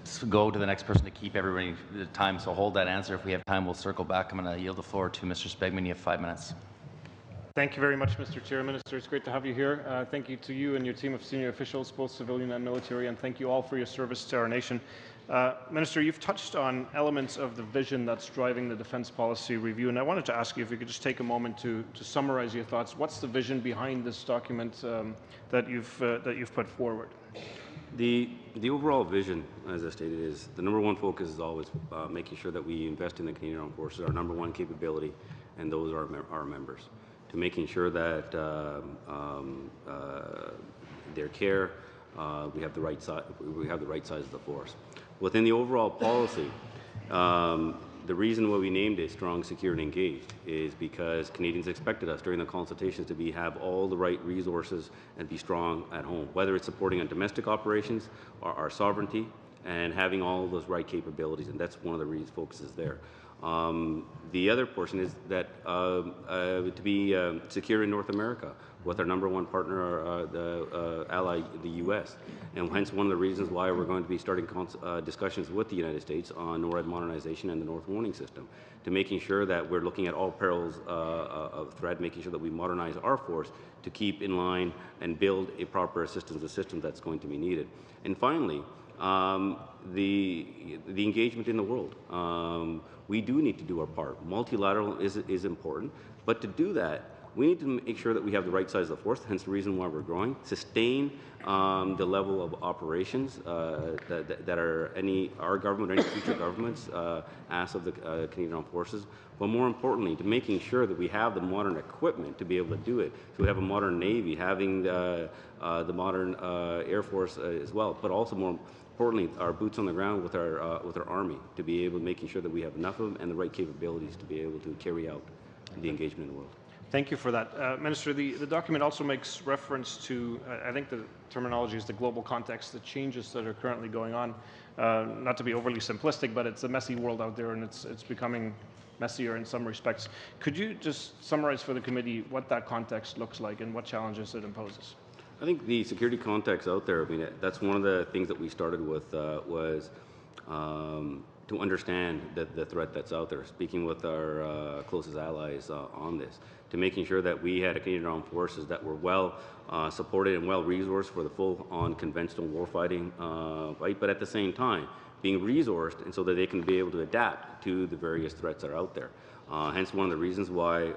Let's go to the next person to keep everybody the time, so hold that answer. If we have time, we'll circle back. I'm going to yield the floor to Mr. Spegman. You have 5 minutes. Thank you very much, Mr. Chair. Minister, it's great to have you here. Thank you to you and your team of senior officials, both civilian and military, and thank you all for your service to our nation. Minister, you've touched on elements of the vision that's driving the defence policy review, and I wanted to ask you if you could just take a moment to summarize your thoughts. What's the vision behind this document that you've put forward? The overall vision, as I stated, is the number one focus is always making sure that we invest in the Canadian Armed Forces, our number one capability, and those are our members, to making sure that their care, we have the right size of the force. Within the overall policy, the reason why we named it Strong, Secure and Engaged is because Canadians expected us during the consultations to have all the right resources and be strong at home, whether it's supporting on domestic operations or our sovereignty and having all those right capabilities, and that's one of the reasons focuses there. The other portion is that to be secure in North America with our number one partner, the ally, the U.S., and hence one of the reasons why we're going to be starting discussions with the United States on NORAD modernization and the North Warning System, to making sure that we're looking at all perils of threat, making sure that we modernize our force to keep in line and build a proper assistance system that's going to be needed. And finally, the engagement in the world. We do need to do our part. Multilateral is important, but to do that, we need to make sure that we have the right size of the force, hence the reason why we're growing, sustain the level of operations that are our government or any future governments ask of the Canadian Armed Forces, but more importantly, to making sure that we have the modern equipment to be able to do it. So we have a modern Navy, having the modern Air Force as well, but also more importantly, our boots on the ground with our Army, to be able to making sure that we have enough of them and the right capabilities to be able to carry out the engagement in the world. Thank you for that. Minister, the document also makes reference to, I think the terminology is the global context, the changes that are currently going on. Not to be overly simplistic, but it's a messy world out there and it's becoming messier in some respects. Could you just summarize for the committee what that context looks like and what challenges it imposes? I think the security context out there, I mean, that's one of the things that we started with was to understand the threat that's out there, speaking with our closest allies on this, to making sure that we had a Canadian Armed Forces that were well supported and well resourced for the full-on conventional warfighting fight, but at the same time being resourced and so that they can be able to adapt to the various threats that are out there. Hence one of the reasons why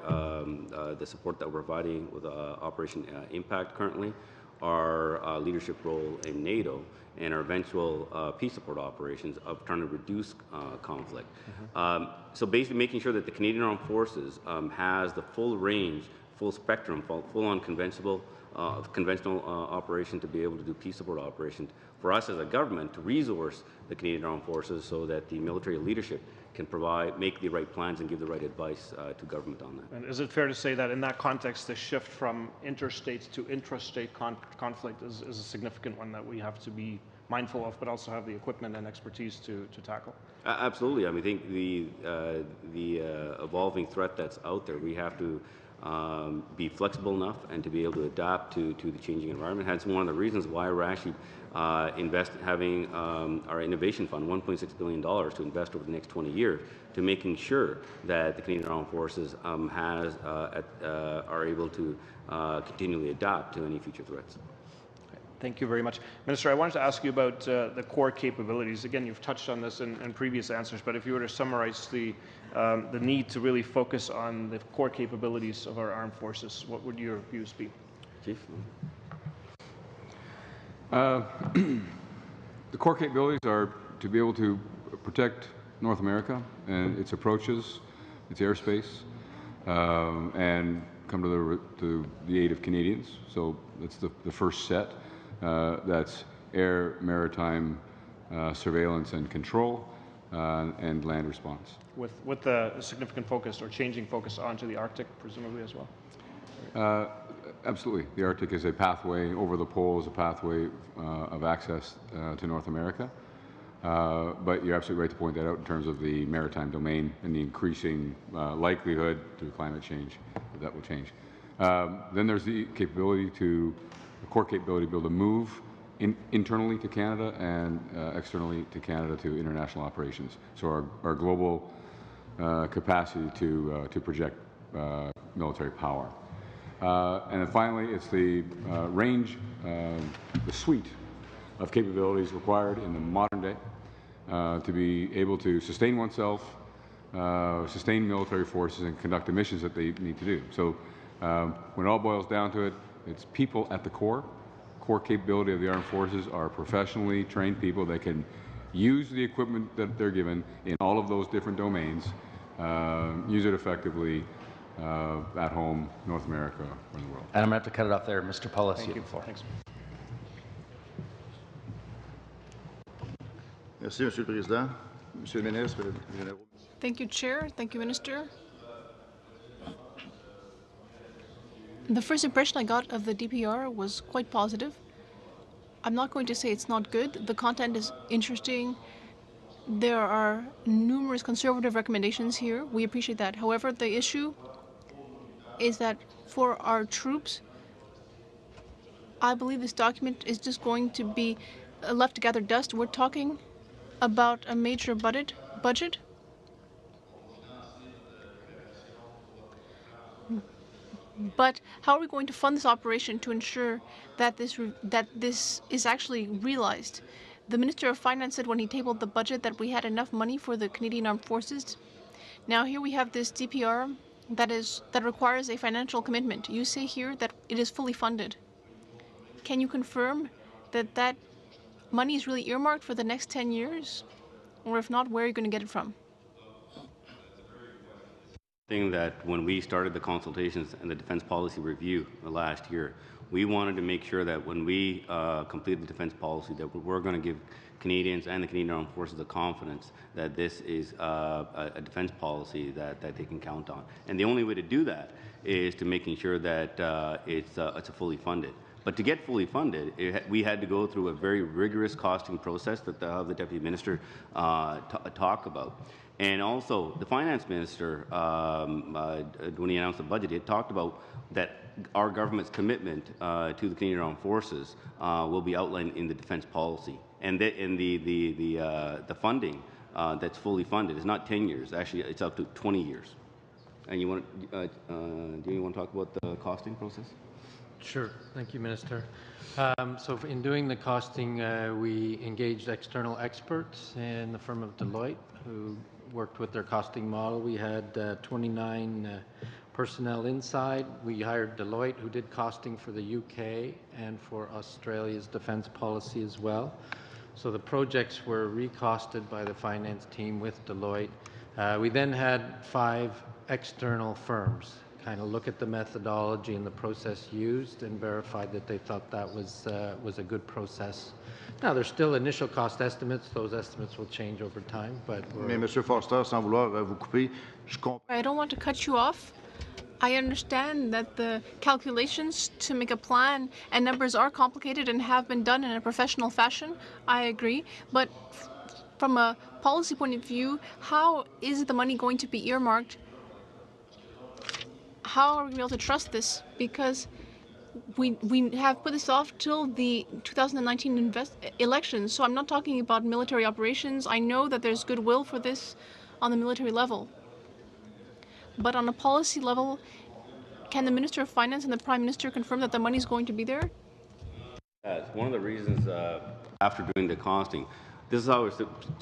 the support that we're providing with Operation Impact currently, our leadership role in NATO, and our eventual peace support operations of trying to reduce conflict. So basically making sure that the Canadian Armed Forces has the full range, full spectrum, full-on conventional operation to be able to do peace support operations. For us as a government to resource the Canadian Armed Forces so that the military leadership can make the right plans and give the right advice to government on that. And is it fair to say that in that context, the shift from interstate to intrastate conflict is a significant one that we have to be mindful of, but also have the equipment and expertise to tackle? Absolutely. I mean, I think the evolving threat that's out there, we have to be flexible enough and to be able to adapt to the changing environment. That's one of the reasons why we're actually having our innovation fund, $1.6 billion to invest over the next 20 years, to making sure that the Canadian Armed Forces are able to continually adapt to any future threats. Thank you very much. Minister, I wanted to ask you about the core capabilities. Again, you've touched on this in previous answers, but if you were to summarize the need to really focus on the core capabilities of our armed forces, what would your views be? Chief? The core capabilities are to be able to protect North America and its approaches, its airspace, and come to the aid of Canadians. So that's the first set. That's air, maritime surveillance and control, and land response. With a significant focus or changing focus onto the Arctic, presumably as well? Absolutely. The Arctic is a pathway over the pole, is a pathway of access to North America. But you're absolutely right to point that out in terms of the maritime domain and the increasing likelihood through climate change that will change. Then there's the capability the core capability to be able to move internally to Canada and externally to Canada to international operations. So our global capacity to project military power. And then finally, it's the range, the suite of capabilities required in the modern day to be able to sustain oneself, sustain military forces, and conduct the missions that they need to do. So when it all boils down to it, it's people at the core. Core capability of the armed forces are professionally trained people that can use the equipment that they're given in all of those different domains, use it effectively at home, North America, or in the world. And I'm going to have to cut it off there. Mr. Paulus, you have the floor. Thanks. Merci, Monsieur le Président. Monsieur le Ministre, Thank you, Chair. Thank you, Minister. The first impression I got of the DPR was quite positive. I'm not going to say it's not good. The content is interesting. There are numerous conservative recommendations here. We appreciate that. However, the issue is that for our troops, I believe this document is just going to be left to gather dust. We're talking about a major budget. But how are we going to fund this operation to ensure that this is actually realized? The Minister of Finance said when he tabled the budget that we had enough money for the Canadian Armed Forces. Now here we have this DPR that requires a financial commitment. You say here that it is fully funded. Can you confirm that that money is really earmarked for the next 10 years? Or if not, where are you going to get it from? Thing that when we started the consultations and the defense policy review last year, we wanted to make sure that when we complete the defense policy that we're going to give Canadians and the Canadian Armed Forces the confidence that this is a defense policy that they can count on. And the only way to do that is to making sure that it's fully funded. But to get fully funded, we had to go through a very rigorous costing process that the Deputy Minister talked about. And also, the Finance Minister, when he announced the budget, he had talked about that our government's commitment to the Canadian Armed Forces will be outlined in the defence policy. And the funding that's fully funded is not 10 years. Actually, it's up to 20 years. And do you want to talk about the costing process? Sure. Thank you, Minister. So in doing the costing, we engaged external experts in the firm of Deloitte, who worked with their costing model. We had 29 personnel inside. We hired Deloitte, who did costing for the UK and for Australia's defence policy as well. So the projects were recosted by the finance team with Deloitte. We then had 5 external firms kind of look at the methodology and the process used and verified that they thought that was a good process. Now, there's still initial cost estimates. Those estimates will change over time, but Monsieur Forster, sans vouloir vous couper, I don't want to cut you off. I understand that the calculations to make a plan and numbers are complicated and have been done in a professional fashion. I agree. But from a policy point of view, how is the money going to be earmarked? How are we able to trust this? Because we have put this off till the 2019 elections. So I'm not talking about military operations. I know that there's goodwill for this on the military level. But on a policy level, can the Minister of Finance and the Prime Minister confirm that the money is going to be there? One of the reasons after doing the costing, this is how it's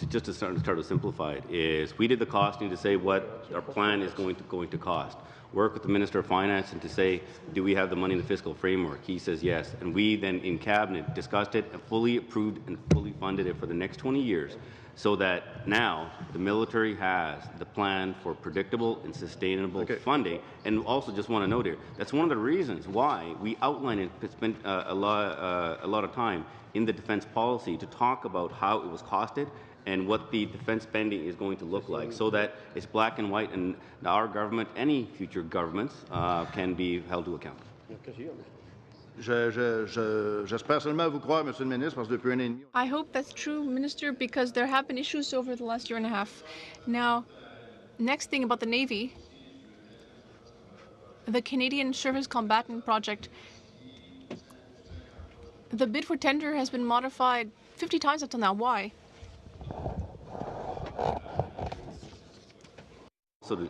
just to start to simplify it, is we did the costing to say what our plan is going to cost. Work with the Minister of Finance and to say, do we have the money in the fiscal framework? He says yes. And we then in Cabinet discussed it and fully approved and fully funded it for the next 20 years so that now the military has the plan for predictable and sustainable funding. And also just want to note here, that's one of the reasons why we outlined and spent a lot of time in the defense policy to talk about how it was costed and what the defense spending is going to look like, so that it's black and white, and our government, any future governments, can be held to account. J'espère seulement vous croire, Monsieur le ministre, parce que depuis un an et demi... I hope that's true, Minister, because there have been issues over the last year and a half. Now, next thing about the Navy, the Canadian Surface Combatant Project, the bid for tender has been modified 50 times up till now. Why? Sure.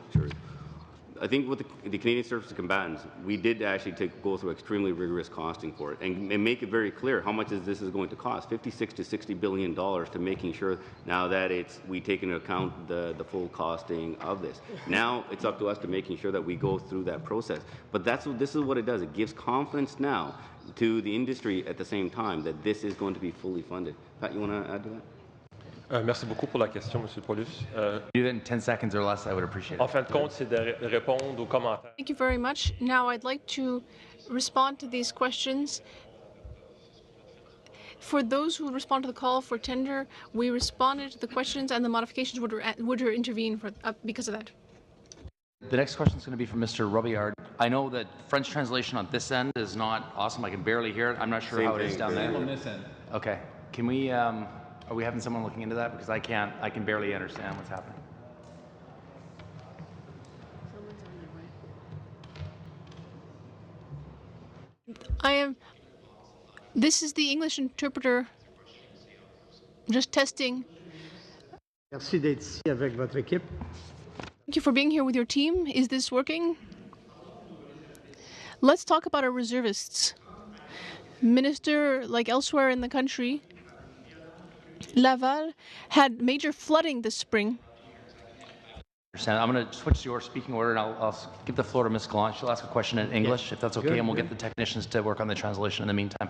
I think with the Canadian Surface Combatants, we did actually go through extremely rigorous costing for it and make it very clear how much this is going to cost, $56 to $60 billion, to making sure now that we take into account the full costing of this. Now it's up to us to making sure that we go through that process. But this is what it does. It gives confidence now to the industry at the same time that this is going to be fully funded. Pat, you want to add to that? Merci beaucoup pour la question, Monsieur Paulus. Do that in 10 seconds or less, I would appreciate it. En fin de compte, c'est de répondre aux commentaires. Thank you very much. Now I'd like to respond to these questions. For those who respond to the call for tender, we responded to the questions and the modifications would intervene because of that. The next question is going to be from Mr. Robillard. I know that French translation on this end is not awesome. I can barely hear it. I'm not sure how it is down there. On this end. Okay. Can we, are we having someone looking into that? Because I can barely understand what's happening. This is the English interpreter just testing. Merci d'être ici avec votre équipe. Thank you for being here with your team. Is this working? Let's talk about our reservists. Minister, like elsewhere in the country, Laval had major flooding this spring. I'm going to switch to your speaking order, and I'll give the floor to Ms. Gallant. She'll ask a question in English, if that's okay, Good, and we'll get the technicians to work on the translation in the meantime.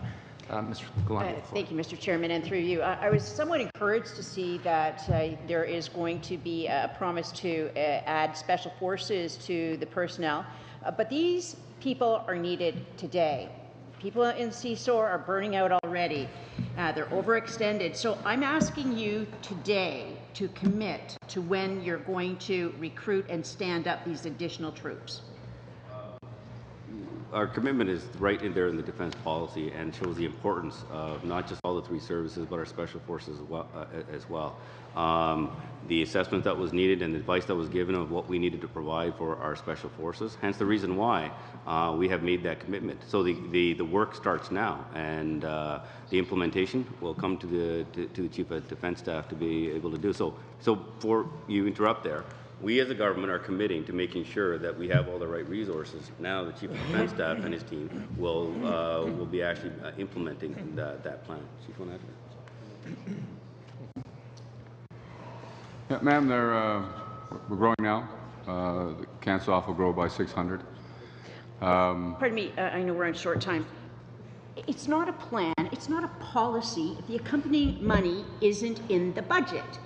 Mr. Gallant. Thank you, Mr. Chairman, and through you. I was somewhat encouraged to see that there is going to be a promise to add special forces to the personnel, but these people are needed today. People in CSOR are burning out already. They're overextended. So I'm asking you today to commit to when you're going to recruit and stand up these additional troops. Our commitment is right in there in the defense policy and shows the importance of not just all the three services, but our special forces as well. The assessment that was needed and the advice that was given of what we needed to provide for our special forces, hence the reason why we have made that commitment. So the work starts now, and the implementation will come to the Chief of Defense Staff to be able to do so. So before you interrupt there, we as a government are committing to making sure that we have all the right resources. Now the Chief of Defense Staff and his team will be actually implementing that plan. Chief, want to add to that? Yeah, ma'am, we're growing now. The CANSOF will grow by 600. Pardon me, I know we're on short time. It's not a plan, it's not a policy if the accompanying money isn't in the budget.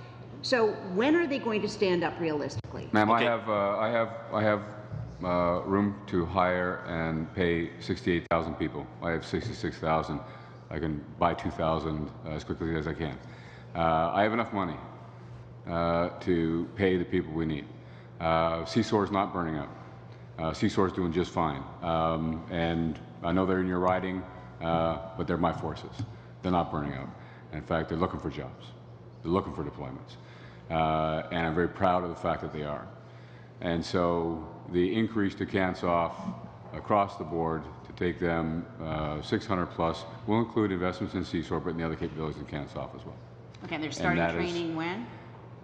So when are they going to stand up realistically? Ma'am, okay. I have room to hire and pay 68,000 people. I have 66,000. I can buy 2,000 as quickly as I can. I have enough money to pay the people we need. CSOR is not burning out. CSOR is doing just fine. And I know they're in your riding, but they're my forces. They're not burning out. In fact, they're looking for jobs. They're looking for deployments. And I'm very proud of the fact that they are. And so the increase to CANSOF across the board to take them 600 plus will include investments in CSOR, but in the other capabilities in CANSOF as well. Okay, and they're starting training when?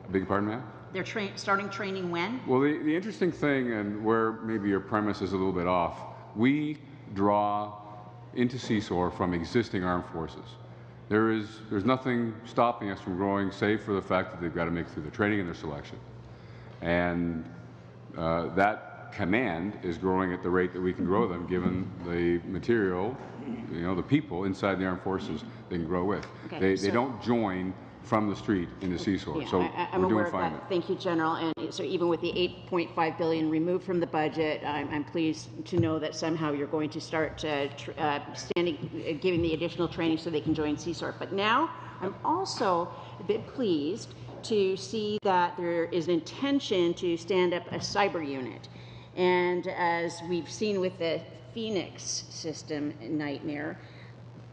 I beg your pardon, ma'am? They're starting training when? Well, the interesting thing, and where maybe your premise is a little bit off, we draw into CSOR from existing armed forces. There's nothing stopping us from growing, save for the fact that they've got to make it through the training and their selection. And that command is growing at the rate that we can grow them, given the material, the people inside the armed forces they can grow with. Okay, they don't join from the street into CSOR. Yeah, so I'm we're aware doing fine. Of that. Thank you, General. And so even with the $8.5 billion removed from the budget, I'm pleased to know that somehow you're going to start giving the additional training so they can join CSOR. But now I'm also a bit pleased to see that there is an intention to stand up a cyber unit. And as we've seen with the Phoenix system nightmare,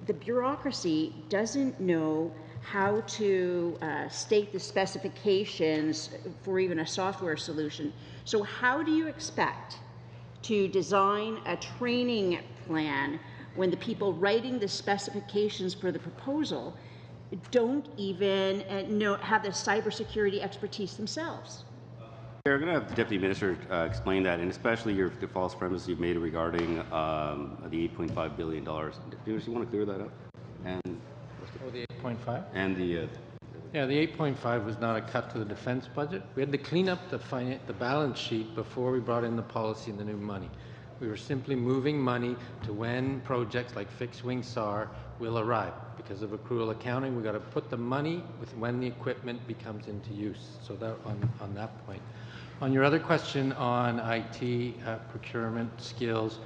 the bureaucracy doesn't know how to state the specifications for even a software solution. So how do you expect to design a training plan when the people writing the specifications for the proposal don't even have the cybersecurity expertise themselves? We're going to have the Deputy Minister explain that, and especially the false premise you've made regarding the $8.5 billion. Do you want to clear that up? And the 8.5? And the yeah, the 8.5 was not a cut to the defense budget. We had to clean up the balance sheet before we brought in the policy and the new money. We were simply moving money to when projects like fixed wing SAR will arrive. Because of accrual accounting, we've got to put the money with when the equipment becomes into use. So that on that point. On your other question on IT procurement skills,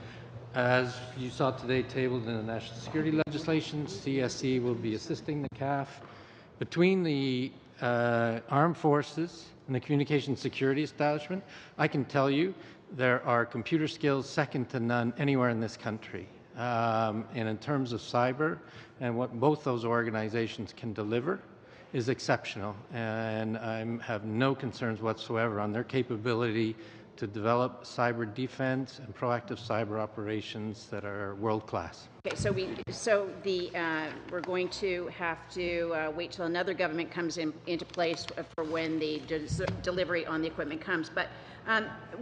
as you saw today tabled in the national security legislation, CSE will be assisting the CAF. Between the armed forces and the communication security establishment, I can tell you there are computer skills second to none anywhere in this country. And in terms of cyber and what both those organizations can deliver is exceptional. And I have no concerns whatsoever on their capability to develop cyber defense and proactive cyber operations that are world-class. Okay, so we're going to have to wait till another government comes into place for when the delivery on the equipment comes. But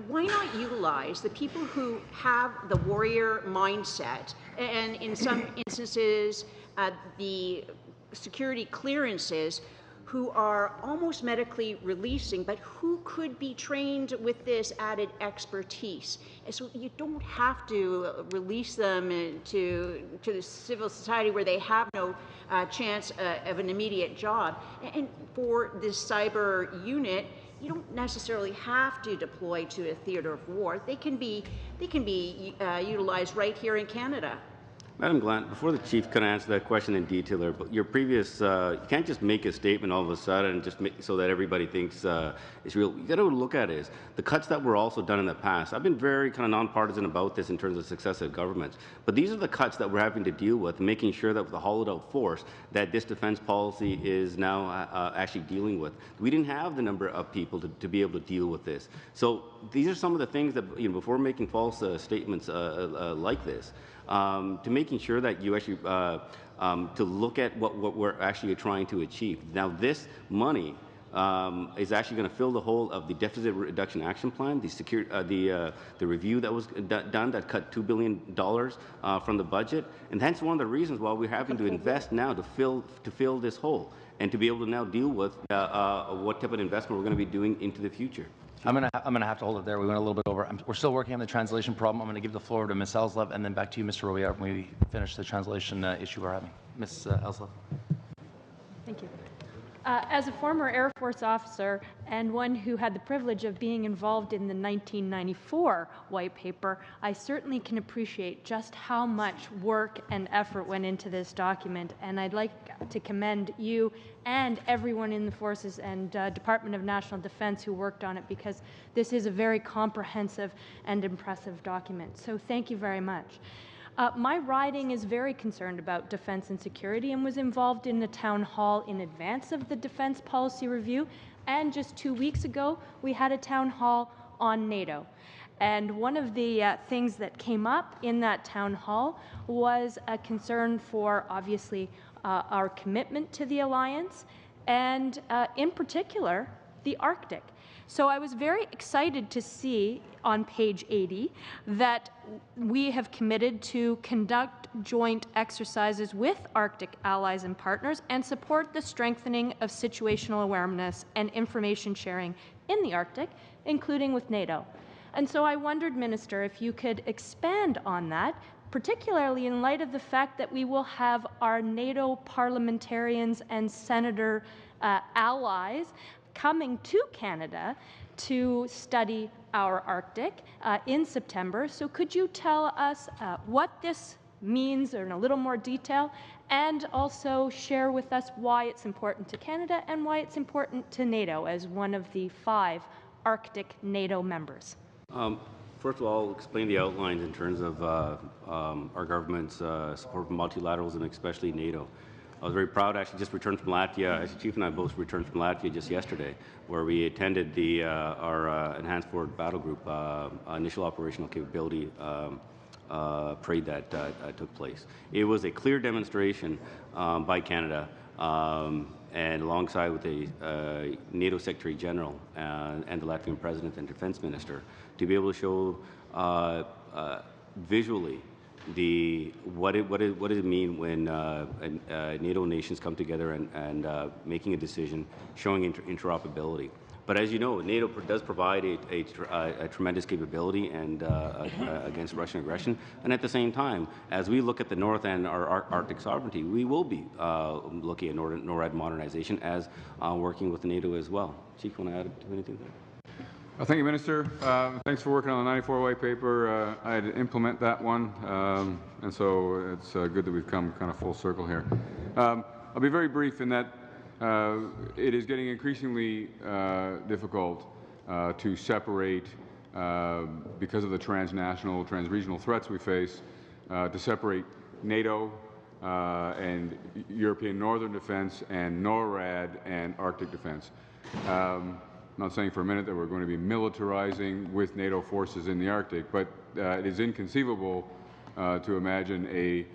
why not utilize the people who have the warrior mindset, and in some instances, the security clearances, who are almost medically releasing, but who could be trained with this added expertise. And so you don't have to release them to the civil society where they have no chance of an immediate job. And for this cyber unit, you don't necessarily have to deploy to a theater of war. They can be utilized right here in Canada. Madam Glant, before the Chief can answer that question in detail, there, but your previous, you can't just make a statement all of a sudden and just make so that everybody thinks it's real. You got to look at it. The cuts that were also done in the past. I've been very kind of nonpartisan about this in terms of successive governments, but these are the cuts that we're having to deal with, making sure that with the hollowed out force that this defense policy is now actually dealing with. We didn't have the number of people to be able to deal with this. So these are some of the things that, before making false statements like this, to making sure that you actually to look at what we're actually trying to achieve. Now, this money is actually going to fill the hole of the deficit reduction action plan, the review that was done that cut $2 billion from the budget, and that's one of the reasons why we're having to invest now to fill this hole and to be able to now deal with what type of investment we're going to be doing into the future. I'm gonna have to hold it there. We went a little bit over. We're still working on the translation problem. I'm going to give the floor to Ms. Ellslev and then back to you, Mr. Robier, when we finish the translation issue we're having. Ms. Ellslev. Thank you. As a former Air Force officer and one who had the privilege of being involved in the 1994 white paper, I certainly can appreciate just how much work and effort went into this document, and I'd like to commend you and everyone in the forces and Department of National Defense who worked on it, because this is a very comprehensive and impressive document. So thank you very much. My riding is very concerned about defense and security and was involved in the town hall in advance of the defense policy review. And just 2 weeks ago, we had a town hall on NATO. And one of the things that came up in that town hall was a concern for, obviously, our commitment to the alliance and, in particular, the Arctic. So I was very excited to see on page 80 that we have committed to conduct joint exercises with Arctic allies and partners and support the strengthening of situational awareness and information sharing in the Arctic, including with NATO. And so I wondered, Minister, if you could expand on that, particularly in light of the fact that we will have our NATO parliamentarians and senator allies coming to Canada to study our Arctic in September. So could you tell us what this means in a little more detail, and also share with us why it's important to Canada and why it's important to NATO as one of the 5 Arctic NATO members? First of all, I'll explain the outlines in terms of our government's support for multilateralism, especially NATO. I was very proud, actually, just returned from Latvia. Actually, Chief and I both returned from Latvia just yesterday, where we attended our Enhanced Forward Battle Group initial operational capability parade that took place. It was a clear demonstration by Canada and alongside with the NATO Secretary General and the Latvian President and Defense Minister to be able to show visually what does it mean when NATO nations come together and making a decision, showing interoperability. But as you know, NATO does provide a tremendous capability and against Russian aggression. And at the same time, as we look at the North and our Arctic sovereignty, we will be looking at NORAD modernization as working with NATO as well. Chief, want to add anything there? Thank you, Minister. Thanks for working on the 94 white paper. I had to implement that one, and so it's good that we've come kind of full circle here. I'll be very brief in that it is getting increasingly difficult to separate, because of the transnational, transregional threats we face, to separate NATO and European Northern Defense and NORAD and Arctic Defense. I'm not saying for a minute that we're going to be militarizing with NATO forces in the Arctic, but it is inconceivable to imagine a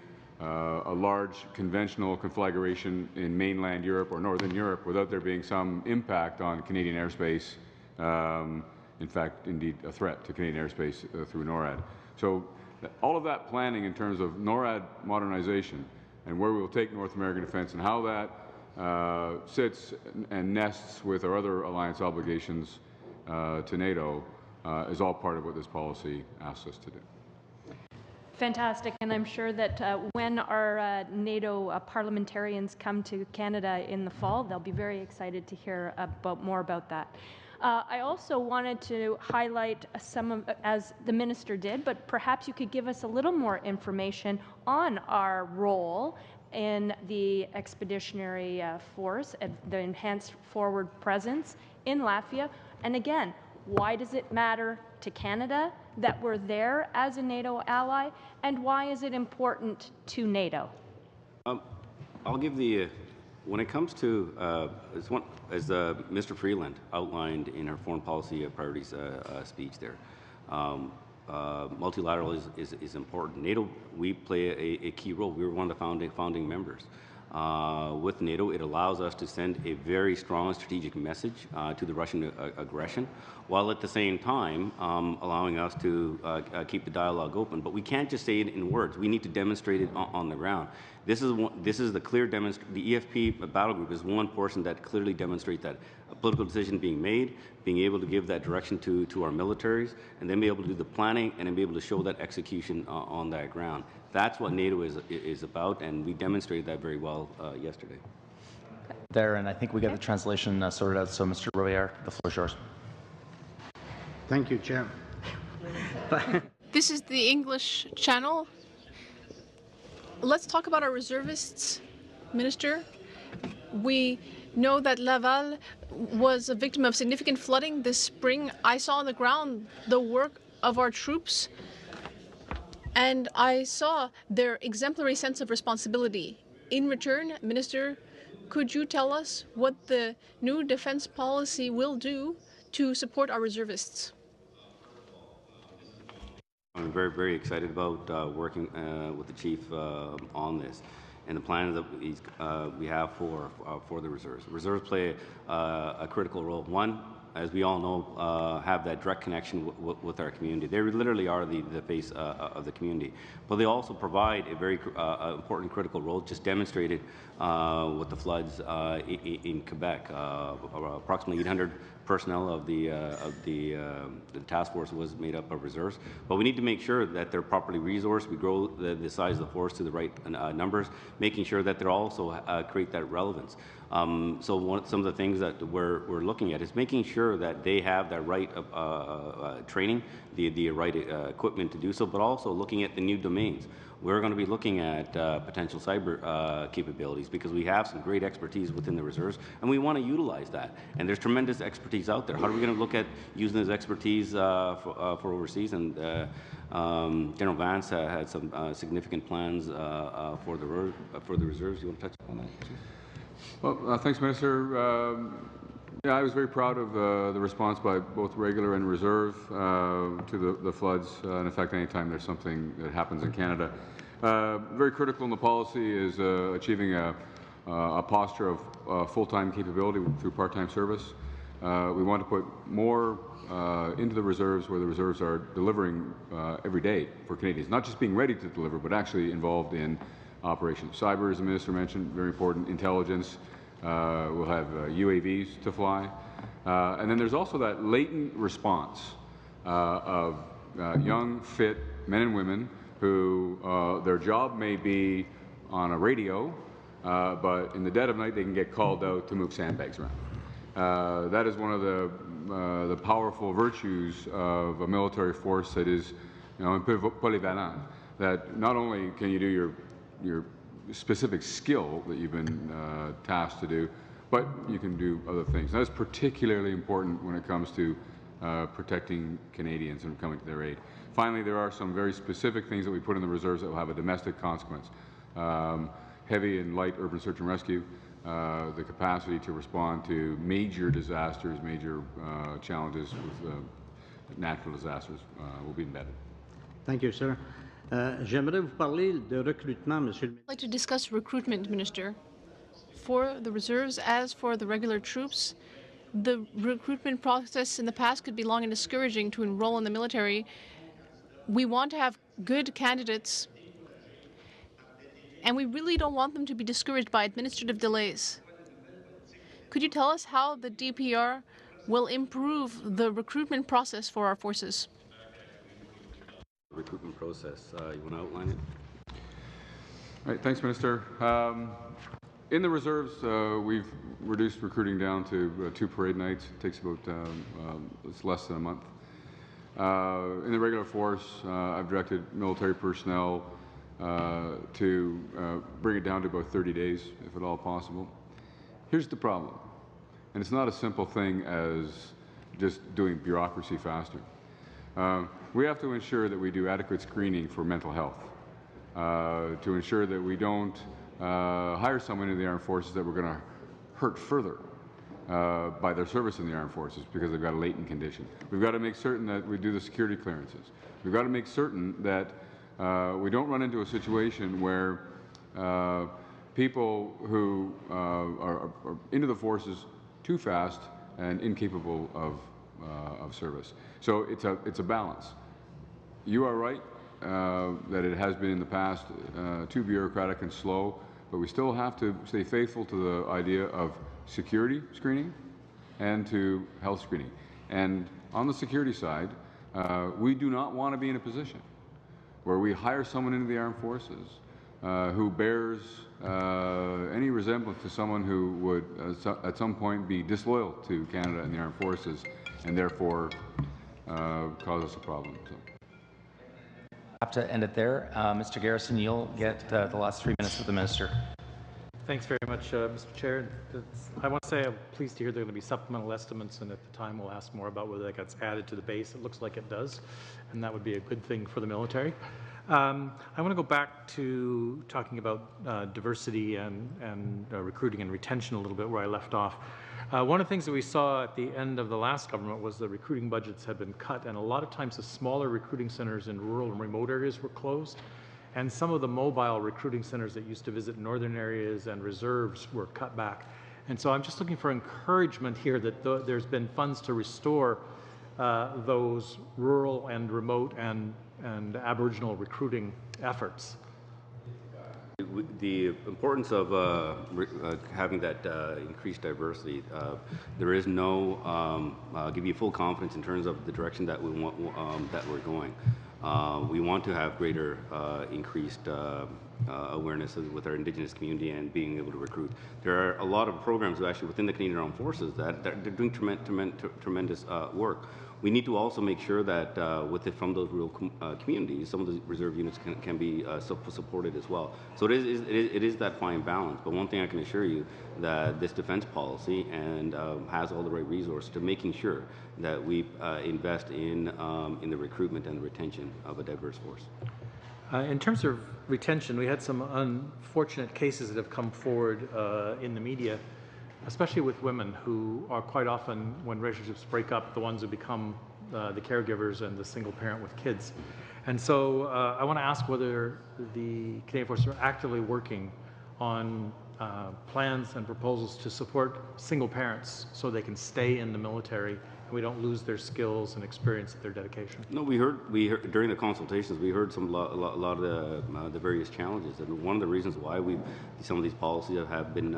large conventional conflagration in mainland Europe or Northern Europe without there being some impact on Canadian airspace, in fact, indeed, a threat to Canadian airspace through NORAD. So all of that planning in terms of NORAD modernization and where we will take North American defense and how that sits and nests with our other alliance obligations to NATO is all part of what this policy asks us to do. Fantastic, and I'm sure that when our NATO parliamentarians come to Canada in the fall, they'll be very excited to hear more about that. I also wanted to highlight some of, as the Minister did, but perhaps you could give us a little more information on our role in the expeditionary force, the enhanced forward presence in Latvia. And again, why does it matter to Canada that we're there as a NATO ally, and why is it important to NATO? I'll give when it comes to, as Mr. Freeland outlined in her foreign policy priorities speech there, multilateral is important. NATO, we play a key role. We were one of the founding members. With NATO, it allows us to send a very strong strategic message to the Russian aggression, while at the same time allowing us to keep the dialogue open. But we can't just say it in words. We need to demonstrate it on the ground. This is the clear demonstration. The EFP battle group is one portion that clearly demonstrates that a political decision being made, being able to give that direction to our militaries, and then be able to do the planning and then be able to show that execution on that ground. That's what NATO is about, and we demonstrated that very well yesterday. There, and I think we got the translation sorted out. So, Mr. Royer, the floor is yours. Thank you, Chair. This is the English channel. Let's talk about our reservists, Minister. We know that Laval was a victim of significant flooding this spring. I saw on the ground the work of our troops, and I saw their exemplary sense of responsibility. In return, Minister, could you tell us what the new defense policy will do to support our reservists? I'm very, very excited about working with the Chief on this and the plan that we have for the reserves. Reserves play a critical role. One, as we all know, have that direct connection with our community. They literally are the face of the community. But they also provide a very important critical role, just demonstrated with the floods in Quebec. Approximately 800 personnel of the task force was made up of reserves. But we need to make sure that they're properly resourced. We grow the size of the force to the right numbers, making sure that they're also create that relevance. So some of the things that we're looking at is making sure that they have that right training, the right equipment to do so, but also looking at the new domains. we're going to be looking at potential cyber capabilities because we have some great expertise within the reserves, and we want to utilize that. And there's tremendous expertise out there. How are we going to look at using this expertise for overseas? And General Vance had some significant plans for the reserves. You want to touch upon that? Well, thanks, Minister. Yeah, I was very proud of the response by both regular and reserve to the floods. In effect, anytime there's something that happens in Canada. Very critical in the policy is achieving a posture of full-time capability through part-time service. We want to put more into the reserves where the reserves are delivering every day for Canadians, not just being ready to deliver, but actually involved in operations. Cyber, as the Minister mentioned, very important. Intelligence. We'll have UAVs to fly. And then there's also that latent response of young, fit men and women who their job may be on a radio, but in the dead of night they can get called out to move sandbags around. That is one of the powerful virtues of a military force that is, polyvalent, that not only can you do your specific skill that you've been tasked to do, but you can do other things. That's particularly important when it comes to protecting Canadians and coming to their aid. Finally, there are some very specific things that we put in the reserves that will have a domestic consequence. Heavy and light urban search and rescue, the capacity to respond to major disasters, major challenges with natural disasters will be embedded. Thank you, sir. J'aimerais vous parler de recrutement, Monsieur le Ministre. I'd like to discuss recruitment, Minister. For the reserves, as for the regular troops, the recruitment process in the past could be long and discouraging to enroll in the military. We want to have good candidates, and we really don't want them to be discouraged by administrative delays. Could you tell us how the DPR will improve the recruitment process for our forces? Recruitment process. You want to outline it? All right, thanks, Minister. In the reserves, we've reduced recruiting down to 2 parade nights. It takes about it's less than a month. In the regular force, I've directed military personnel to bring it down to about 30 days, if at all possible. Here's the problem, and it's not a simple thing as just doing bureaucracy faster. We have to ensure that we do adequate screening for mental health, to ensure that we don't hire someone in the armed forces that we're going to hurt further by their service in the armed forces because they've got a latent condition. We've got to make certain that we do the security clearances. We've got to make certain that we don't run into a situation where people who are into the forces too fast and incapable of service. So it's a balance. You are right that it has been in the past too bureaucratic and slow, but we still have to stay faithful to the idea of security screening and to health screening. And on the security side, we do not want to be in a position where we hire someone into the armed forces who bears any resemblance to someone who would at some point be disloyal to Canada and the armed forces and therefore cause us a problem. So. I have to end it there. Mr. Garrison, you'll get the last 3 minutes with the Minister. Thanks very much, Mr. Chair. I want to say I'm pleased to hear there are going to be supplemental estimates, and at the time we'll ask more about whether that gets added to the base. It looks like it does, and that would be a good thing for the military. I want to go back to talking about diversity and recruiting and retention a little bit where I left off. One of the things that we saw at the end of the last government was the recruiting budgets had been cut, and a lot of times the smaller recruiting centers in rural and remote areas were closed, and some of the mobile recruiting centers that used to visit northern areas and reserves were cut back. And so I'm just looking for encouragement here that there's been funds to restore those rural and remote and Aboriginal recruiting efforts. The importance of having that increased diversity, there is no give you full confidence in terms of the direction that we want that we're going. We want to have greater increased awareness with our Indigenous community and being able to recruit. There are a lot of programs actually within the Canadian Armed Forces that they're doing tremendous work. We need to also make sure that from those rural communities, some of the reserve units can be supported as well. So it is that fine balance. But one thing I can assure you that this defense policy and has all the right resources to making sure that we invest in the recruitment and the retention of a diverse force. In terms of retention, we had some unfortunate cases that have come forward in the media, especially with women who are quite often, when relationships break up, the ones who become the caregivers and the single parent with kids. And so I want to ask whether the Canadian Forces are actively working on plans and proposals to support single parents so they can stay in the military and we don't lose their skills and experience, their dedication. No, we heard during the consultations, we heard a lot of the various challenges, and one of the reasons why some of these policies have been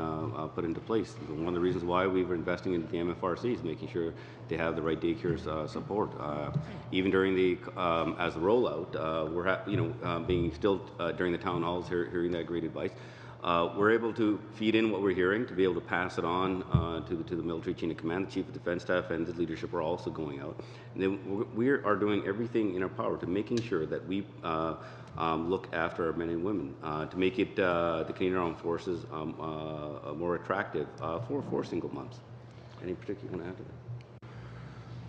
put into place. One of the reasons why we were investing in the MFRC is making sure they have the right daycare support. Even during the as a rollout, we're being still during the town halls hearing that great advice. We're able to feed in what we're hearing to be able to pass it on to the military chain of command. The Chief of Defence Staff and his leadership are also going out. And then we are doing everything in our power to making sure that we look after our men and women, to make it the Canadian Armed Forces more attractive for single moms. Any particular you want to add to that?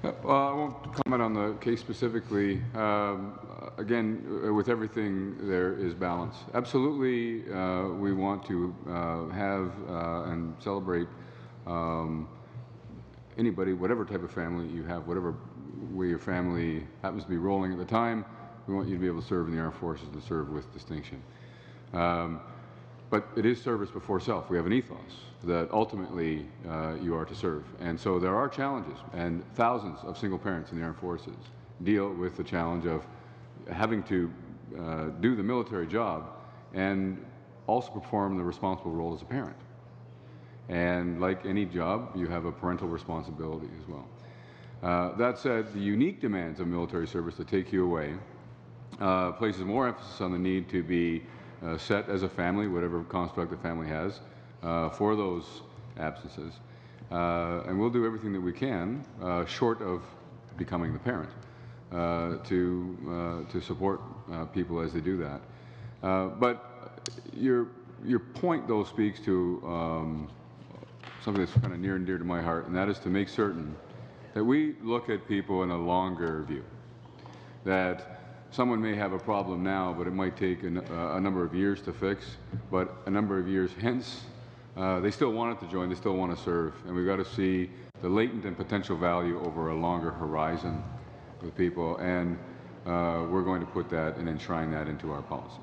I won't comment on the case specifically. Again, with everything, there is balance. Absolutely, we want to have and celebrate anybody, whatever type of family you have, whatever way your family happens to be rolling at the time. We want you to be able to serve in the armed forces and serve with distinction. But it is service before self. We have an ethos that ultimately you are to serve. And so there are challenges, and thousands of single parents in the armed forces deal with the challenge of having to do the military job and also perform the responsible role as a parent. And like any job, you have a parental responsibility as well. That said, the unique demands of military service that take you away places more emphasis on the need to be set as a family, whatever construct the family has, for those absences. And we'll do everything that we can, short of becoming the parent, to support people as they do that. But your point, though, speaks to something that's kind of near and dear to my heart, and that is to make certain that we look at people in a longer view. That someone may have a problem now, but it might take a number of years to fix, but a number of years hence, they still want it to join, they still want to serve, and we've got to see the latent and potential value over a longer horizon with people, and we're going to put that and enshrine that into our policies.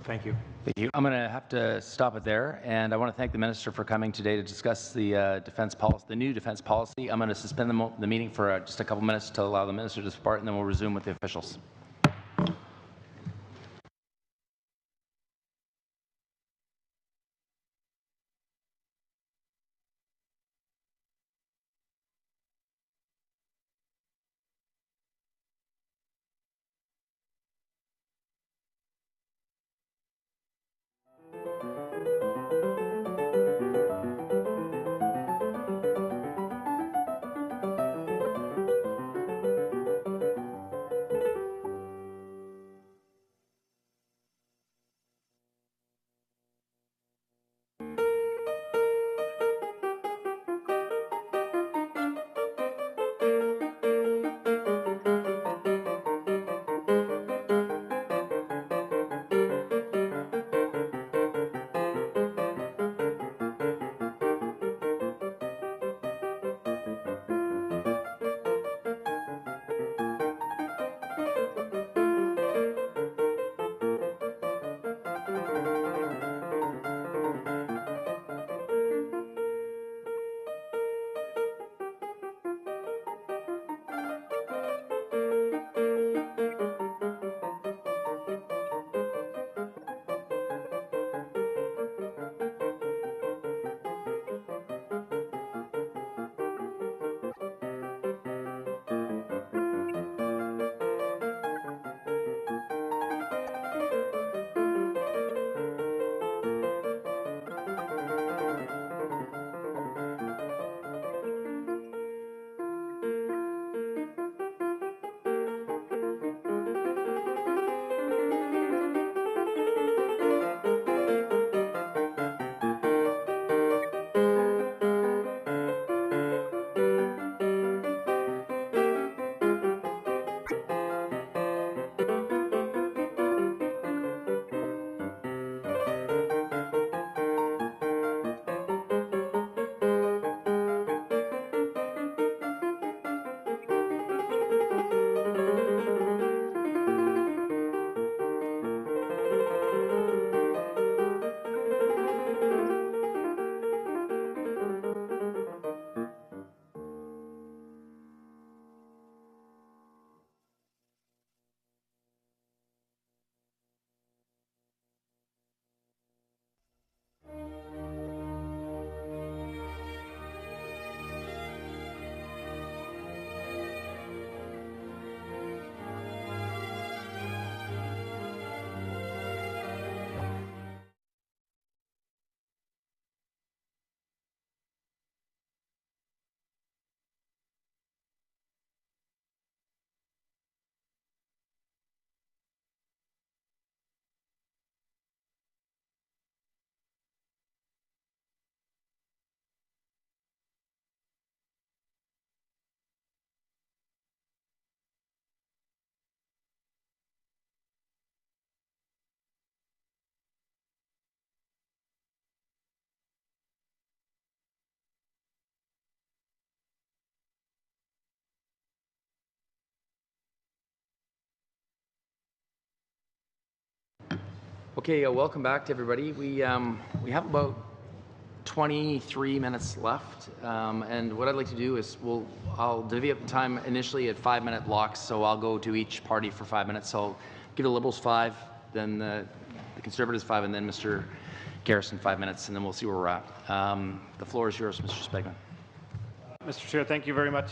Thank you. Thank you. I'm going to have to stop it there, and I want to thank the Minister for coming today to discuss the defense policy, the new defense policy. I'm going to suspend the meeting for just a couple minutes to allow the Minister to depart, and then we'll resume with the officials. Okay, welcome back to everybody. We have about 23 minutes left, and what I'd like to do is I'll divvy up the time initially at 5-minute blocks, so I'll go to each party for 5 minutes. So I'll give the Liberals 5, then the Conservatives 5, and then Mr. Garrison 5 minutes, and then we'll see where we're at. The floor is yours, Mr. Spegman. Mr. Chair, thank you very much.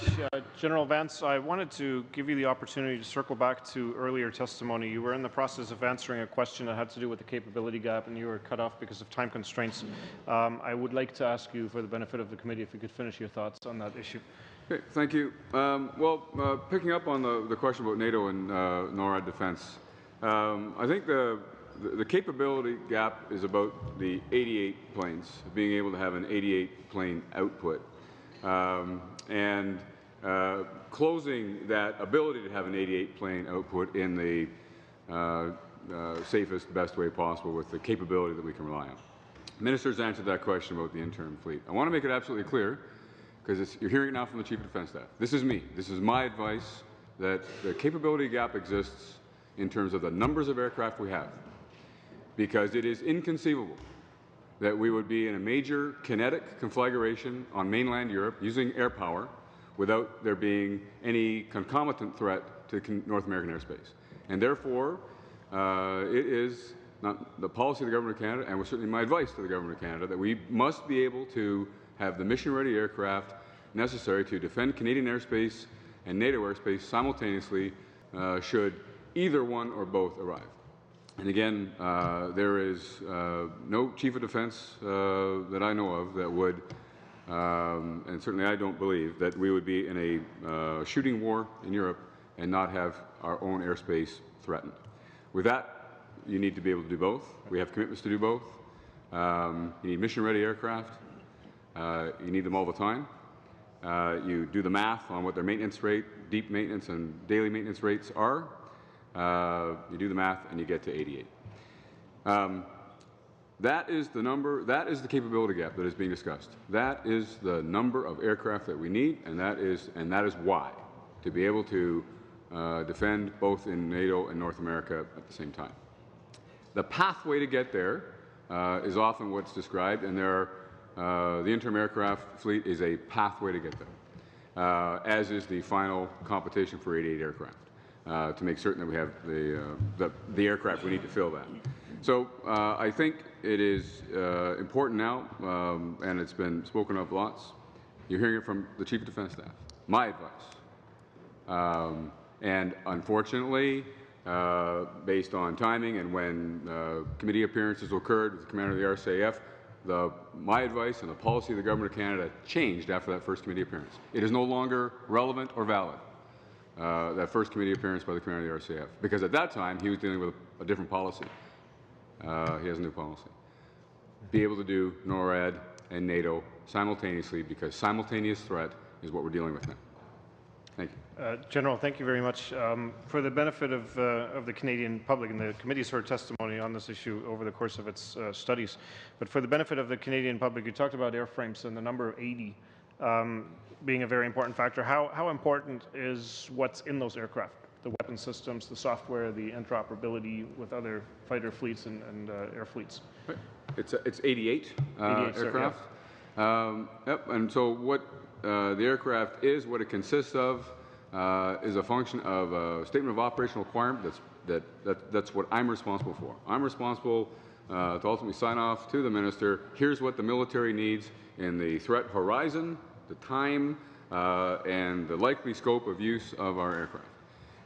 General Vance, I wanted to give you the opportunity to circle back to earlier testimony. You were in the process of answering a question that had to do with the capability gap, and you were cut off because of time constraints. I would like to ask you, for the benefit of the committee, if you could finish your thoughts on that issue. Okay, thank you. Picking up on the question about NATO and NORAD defense, I think the capability gap is about the 88 planes, being able to have an 88 plane output. Closing that ability to have an 88 plane output in the safest, best way possible with the capability that we can rely on. Ministers answered that question about the interim fleet. I want to make it absolutely clear, because you're hearing it now from the Chief of Defence Staff. This is me. This is my advice, that the capability gap exists in terms of the numbers of aircraft we have, because it is inconceivable that we would be in a major kinetic conflagration on mainland Europe using air power without there being any concomitant threat to North American airspace. And therefore, it is not the policy of the Government of Canada, and was certainly my advice to the Government of Canada, that we must be able to have the mission-ready aircraft necessary to defend Canadian airspace and NATO airspace simultaneously should either one or both arrive. And again, there is no Chief of Defence that I know of that would, and certainly I don't believe, that we would be in a shooting war in Europe and not have our own airspace threatened. With that, you need to be able to do both. We have commitments to do both. You need mission-ready aircraft. You need them all the time. You do the math on what their maintenance rate, deep maintenance and daily maintenance rates are. You do the math and you get to 88. That is the number, that is the capability gap that is being discussed. That is the number of aircraft that we need, and that is why, to be able to defend both in NATO and North America at the same time. The pathway to get there is often what's described, and the interim aircraft fleet is a pathway to get there, as is the final competition for 88 aircraft. To make certain that we have the aircraft we need to fill that. So I think it is important now, and it's been spoken of lots. You're hearing it from the Chief of Defence Staff. My advice. And unfortunately, based on timing and when committee appearances occurred with the commander of the RCAF, my advice and the policy of the Government of Canada changed after that first committee appearance. It is no longer relevant or valid. That first committee appearance by the commander of the RCAF, because at that time he was dealing with a different policy. He has a new policy. Be able to do NORAD and NATO simultaneously, because simultaneous threat is what we're dealing with now. Thank you. General, thank you very much. For the benefit of the Canadian public, and the committee's heard testimony on this issue over the course of its studies, but for the benefit of the Canadian public, you talked about airframes and the number of 80. Being a very important factor. How important is what's in those aircraft? The weapon systems, the software, the interoperability with other fighter fleets and air fleets? It's 88 aircraft. Yep. And so what the aircraft is, what it consists of, is a function of a statement of operational requirement. That's what I'm responsible for. I'm responsible to ultimately sign off to the minister. Here's what the military needs in the threat horizon, the time, and the likely scope of use of our aircraft.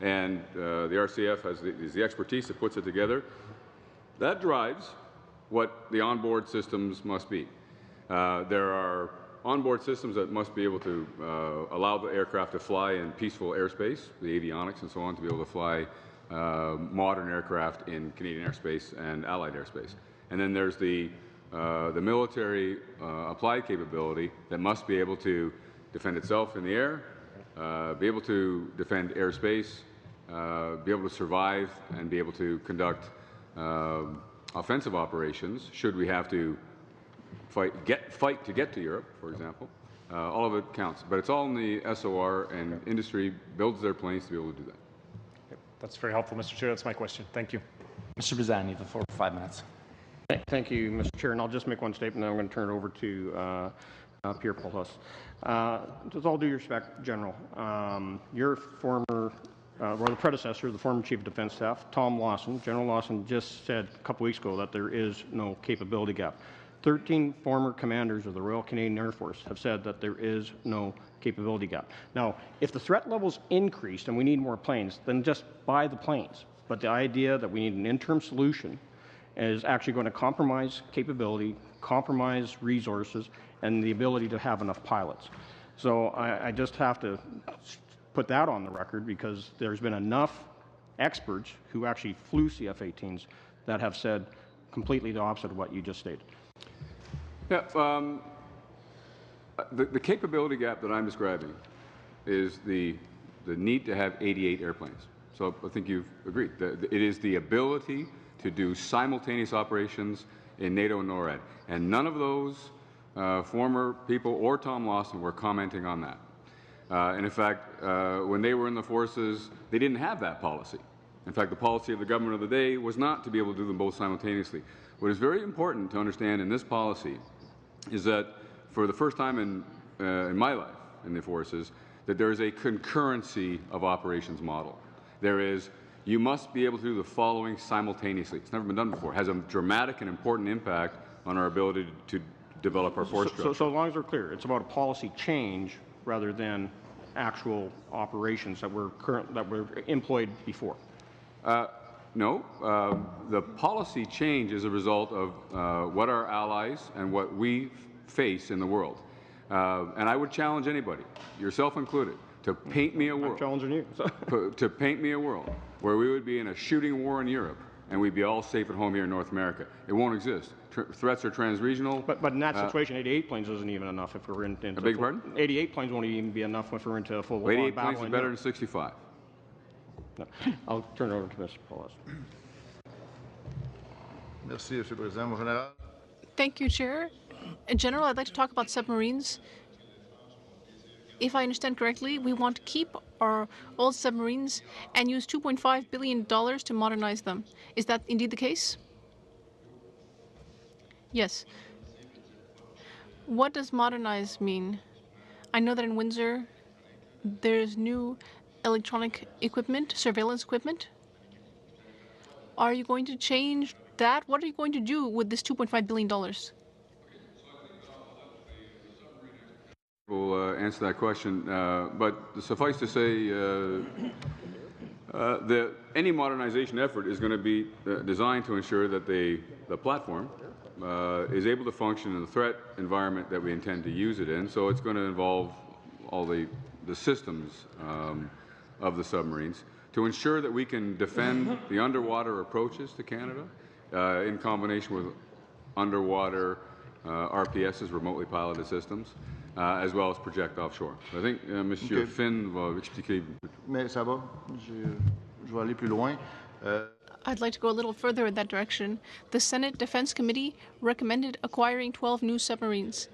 And the RCF is the expertise that puts it together. That drives what the onboard systems must be. There are onboard systems that must be able to allow the aircraft to fly in peaceful airspace, the avionics and so on, to be able to fly modern aircraft in Canadian airspace and allied airspace. And then there's the military applied capability that must be able to defend itself in the air, be able to defend airspace, be able to survive, and be able to conduct offensive operations should we have to fight to get to Europe, for example. All of it counts, but it's all in the SOR, and industry builds their planes to be able to do that. That's very helpful, Mr. Chair. That's my question. Thank you. Mr. Bazzani, the floor for 5 minutes. Thank you, Mr. Chair. And I'll just make one statement, then I'm going to turn it over to Pierre Paulos. With all due respect, General, your former, or the predecessor, the former Chief of Defence Staff, Tom Lawson, General Lawson, just said a couple weeks ago that there is no capability gap. 13 former commanders of the Royal Canadian Air Force have said that there is no capability gap. Now, if the threat levels increased and we need more planes, then just buy the planes. But the idea that we need an interim solution is actually going to compromise capability, compromise resources, and the ability to have enough pilots. So I just have to put that on the record because there's been enough experts who actually flew CF-18s that have said completely the opposite of what you just stated. Yeah, the capability gap that I'm describing is the need to have 88 airplanes. So I think you've agreed. It is the ability to do simultaneous operations in NATO and NORAD. And none of those former people or Tom Lawson were commenting on that. And in fact, when they were in the forces, they didn't have that policy. In fact, the policy of the government of the day was not to be able to do them both simultaneously. What is very important to understand in this policy is that for the first time in my life in the forces, that there is a concurrency of operations model. There is, you must be able to do the following simultaneously. It's never been done before. It has a dramatic and important impact on our ability to develop our force structure. So as long as we're clear, it's about a policy change rather than actual operations that were employed before. No, the policy change is a result of what our allies and what we face in the world. And I would challenge anybody, yourself included, to paint me a world. I'm challenging you. To paint me a world where we would be in a shooting war in Europe and we'd be all safe at home here in North America. It won't exist. Threats are transregional. But in that situation, 88 planes isn't even enough if we're into. I beg your pardon? 88 planes won't even be enough if we're into a full. 88 planes is better than 65. No. I'll turn it over to Mr. Paulos. Merci, Monsieur le Président. Mon général. Thank you, Chair. In general, I'd like to talk about submarines. If I understand correctly, we want to keep our old submarines and use $2.5 billion to modernize them. Is that indeed the case? Yes. What does modernize mean? I know that in Windsor, there's new electronic equipment, surveillance equipment. Are you going to change that? What are you going to do with this $2.5 billion? We'll answer that question, but suffice to say that any modernization effort is going to be designed to ensure that the platform is able to function in the threat environment that we intend to use it in. So it's going to involve all the systems of the submarines to ensure that we can defend the underwater approaches to Canada in combination with underwater RPSs, remotely piloted systems, as well as project offshore. I think Monsieur Finn va expliquer. Mais ça va. Je vais aller plus loin. I'd like to go a little further in that direction. The Senate Defense Committee recommended acquiring 12 new submarines.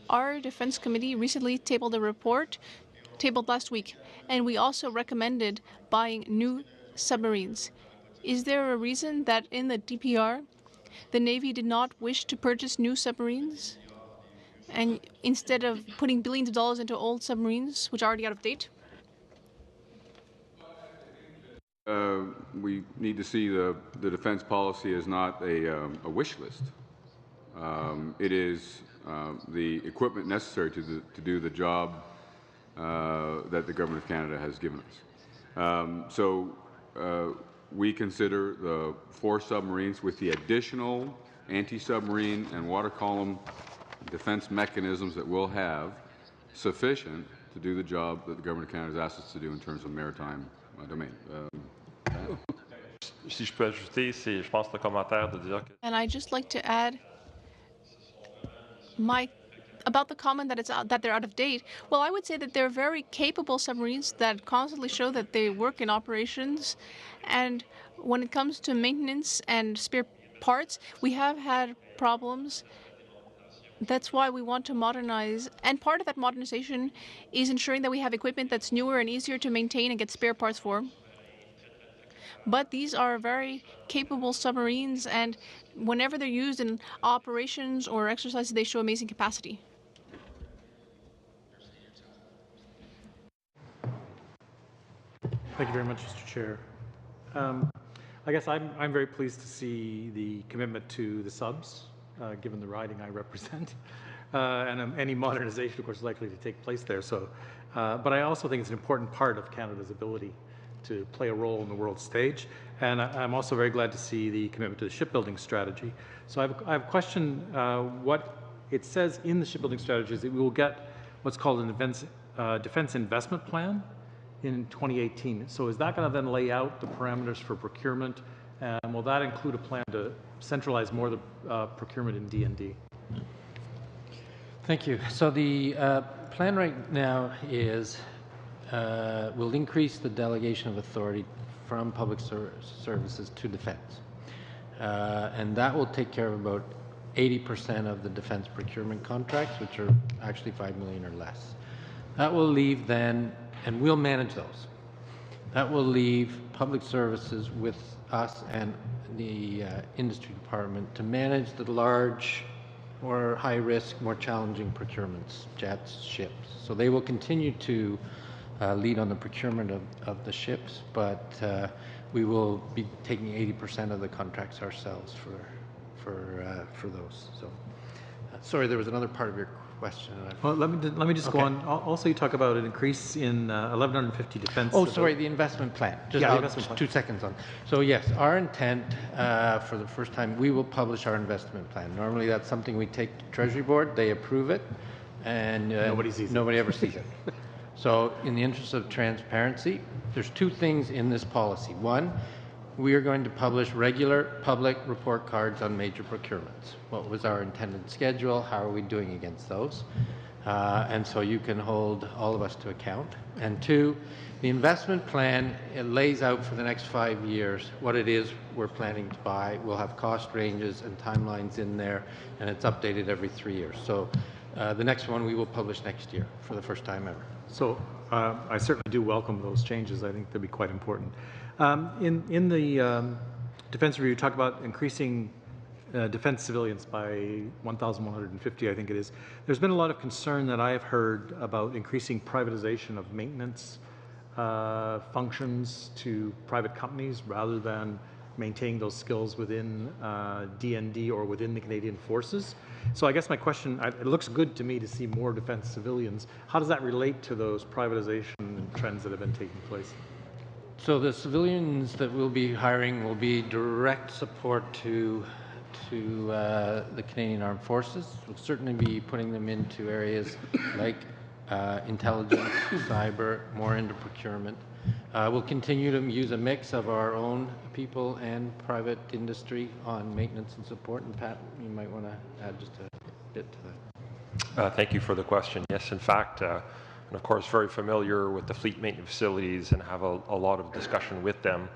Our Defense Committee recently tabled a report, tabled last week, and we also recommended buying new submarines. Is there a reason that in the DPR, the Navy did not wish to purchase new submarines? And instead of putting billions of dollars into old submarines, which are already out of date? We need to see the defense policy as not a wish list. It is the equipment necessary to do the job that the Government of Canada has given us. So we consider the 4 submarines with the additional anti-submarine and water column defense mechanisms that we'll have sufficient to do the job that the Government of Canada has asked us to do in terms of maritime domain. Si je peux ajouter, c'est, je pense, le commentaire de dire que. And I'd just like to add about the comment that they're out of date. Well, I would say that they're very capable submarines that constantly show that they work in operations. And when it comes to maintenance and spare parts, we have had problems. That's why we want to modernize. And part of that modernization is ensuring that we have equipment that's newer and easier to maintain and get spare parts for. but these are very capable submarines, and whenever they're used in operations or exercises, they show amazing capacity. Thank you very much, Mr. Chair. I guess I'm very pleased to see the commitment to the subs, given the riding I represent, and any modernization, of course, is likely to take place there. So, but I also think it's an important part of Canada's ability to play a role in the world stage. And I'm also very glad to see the commitment to the shipbuilding strategy. So I have a question. What it says in the shipbuilding strategy is that we will get what's called an defense investment plan in 2018. So is that going to then lay out the parameters for procurement? And will that include a plan to centralize more of the procurement in D&D? Thank you. So the plan right now is will increase the delegation of authority from public services to defense. And that will take care of about 80% of the defense procurement contracts, which are actually $5 million or less. That will leave then, and we'll manage those. That will leave public services with us and the industry department to manage the large or high risk, more challenging procurements, jets, ships. So they will continue to lead on the procurement of the ships, but we will be taking 80% of the contracts ourselves for those. So, sorry, there was another part of your question. Well, let me just go on. Also, you talk about an increase in 1,150 defense. Oh, sorry, the investment plan. Just, the investment plan. 2 seconds on. So yes, our intent for the first time, we will publish our investment plan. Normally, that's something we take to Treasury Board. They approve it, and nobody ever sees it. So, in the interest of transparency, there's 2 things in this policy. One, we are going to publish regular public report cards on major procurements. What was our intended schedule? How are we doing against those? And so you can hold all of us to account. And 2, the investment plan, it lays out for the next 5 years what it is we're planning to buy. We'll have cost ranges and timelines in there, and it's updated every 3 years. So the next one we will publish next year for the first time ever. So I certainly do welcome those changes. I think they'll be quite important. In the defense review, you talk about increasing defense civilians by 1,150, I think it is. There's been a lot of concern that I have heard about increasing privatization of maintenance functions to private companies rather than maintaining those skills within DND or within the Canadian Forces. So I guess my question, it looks good to me to see more defense civilians. How does that relate to those privatization trends that have been taking place? So the civilians that we'll be hiring will be direct support to the Canadian Armed Forces. We'll certainly be putting them into areas like intelligence, cyber, more into procurement. We'll continue to use a mix of our own people and private industry on maintenance and support. And Pat, you might want to add just a bit to that. Thank you for the question. Yes, in fact, and of course very familiar with the fleet maintenance facilities and have a lot of discussion with them.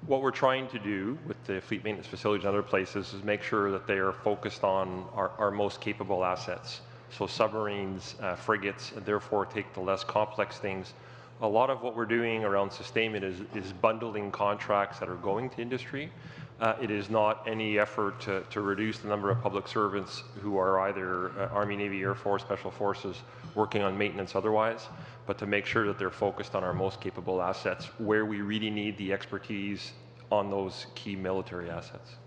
What we're trying to do with the fleet maintenance facilities and other places is make sure that they are focused on our most capable assets. So submarines, frigates, and therefore take the less complex things. A lot of what we're doing around sustainment is bundling contracts that are going to industry. It is not any effort to reduce the number of public servants who are either Army, Navy, Air Force, Special Forces working on maintenance otherwise, but to make sure that they're focused on our most capable assets where we really need the expertise on those key military assets.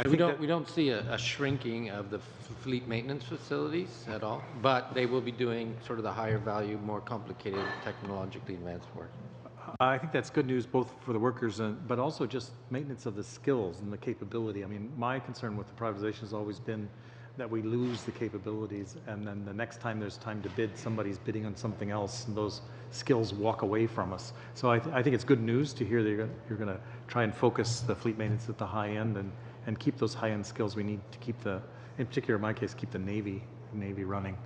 We don't see a shrinking of the fleet maintenance facilities at all, but they will be doing sort of the higher value, more complicated, technologically advanced work. I think that's good news both for the workers, but also just maintenance of the skills and the capability. I mean, my concern with the privatization has always been that we lose the capabilities, and then the next time there's time to bid, somebody's bidding on something else, and those skills walk away from us. So I think it's good news to hear that you're going to try and focus the fleet maintenance at the high end and keep those high-end skills we need to keep in particular in my case, keep the Navy running.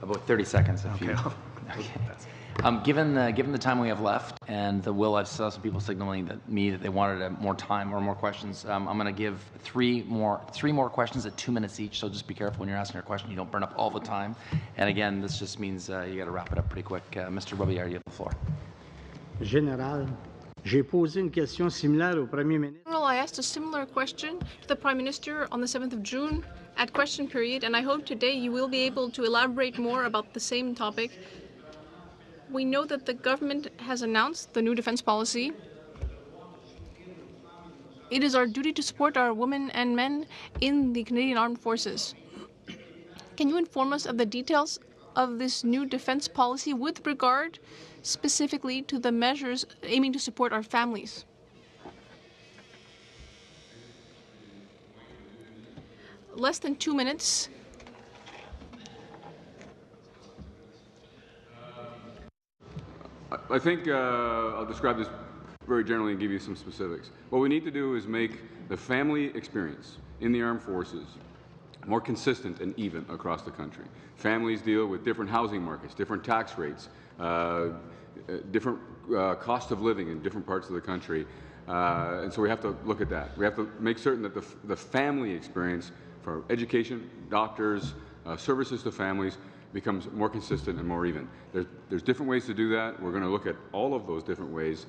About 30 seconds, if you. Okay. Given the time we have left, and the will, I saw some people signaling that they wanted more time or more questions. I'm going to give three more questions at 2 minutes each. So just be careful when you're asking your question; you don't burn up all the time. And again, this just means you got to wrap it up pretty quick. Mr. Robillard, you have the floor. Général, J'ai posé une question similaire au Premier ministre. Well, I asked a similar question to the Prime Minister on the 7th of June at question period, and I hope today you will be able to elaborate more about the same topic. We know that the government has announced the new defense policy. It is our duty to support our women and men in the Canadian Armed Forces. Can you inform us of the details of this new defense policy with regard specifically to the measures aiming to support our families? Less than 2 minutes. I think I'll describe this very generally and give you some specifics. What we need to do is make the family experience in the armed forces more consistent and even across the country. Families deal with different housing markets, different tax rates, different cost of living in different parts of the country. And so we have to look at that. We have to make certain that the family experience for education, doctors, services to families becomes more consistent and more even. There's different ways to do that. We're going to look at all of those different ways.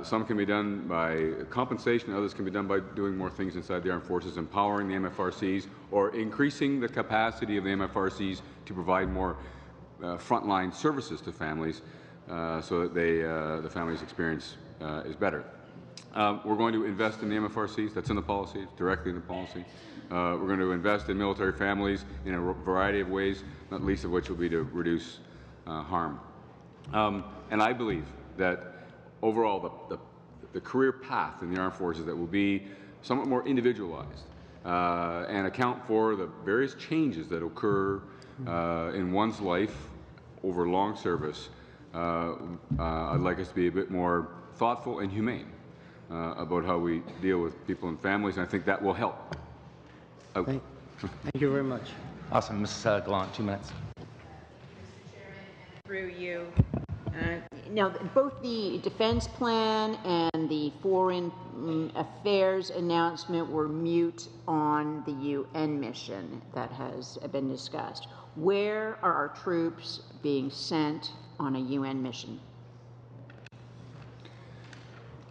Some can be done by compensation, others can be done by doing more things inside the armed forces, empowering the MFRCs, or increasing the capacity of the MFRCs to provide more frontline services to families so that the family's experience is better. We're going to invest in the MFRCs. That's in the policy, it's directly in the policy. We're going to invest in military families in a variety of ways, not least of which will be to reduce harm. And I believe that overall the career path in the armed forces that will be somewhat more individualized and account for the various changes that occur in one's life over long service. I'd like us to be a bit more thoughtful and humane about how we deal with people and families, and I think that will help. Thank you very much. Awesome. Ms. Gallant, 2 minutes. Through you. Now, both the defense plan and the foreign affairs announcement were mute on the UN mission that has been discussed. Where are our troops being sent on a UN mission?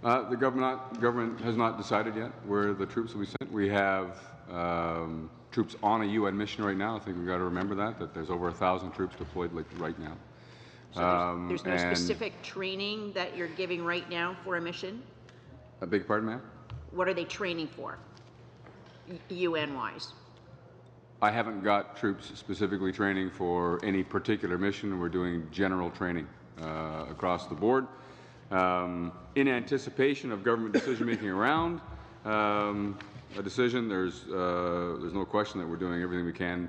The government has not decided yet where the troops will be sent. We have troops on a UN mission right now. I think we've got to remember that there's over 1,000 troops deployed right now. So there's no specific training that you're giving right now for a mission? A big pardon, ma'am? What are they training for, UN-wise? I haven't got troops specifically training for any particular mission. We're doing general training across the board. In anticipation of government decision-making around a decision, there's no question that we're doing everything we can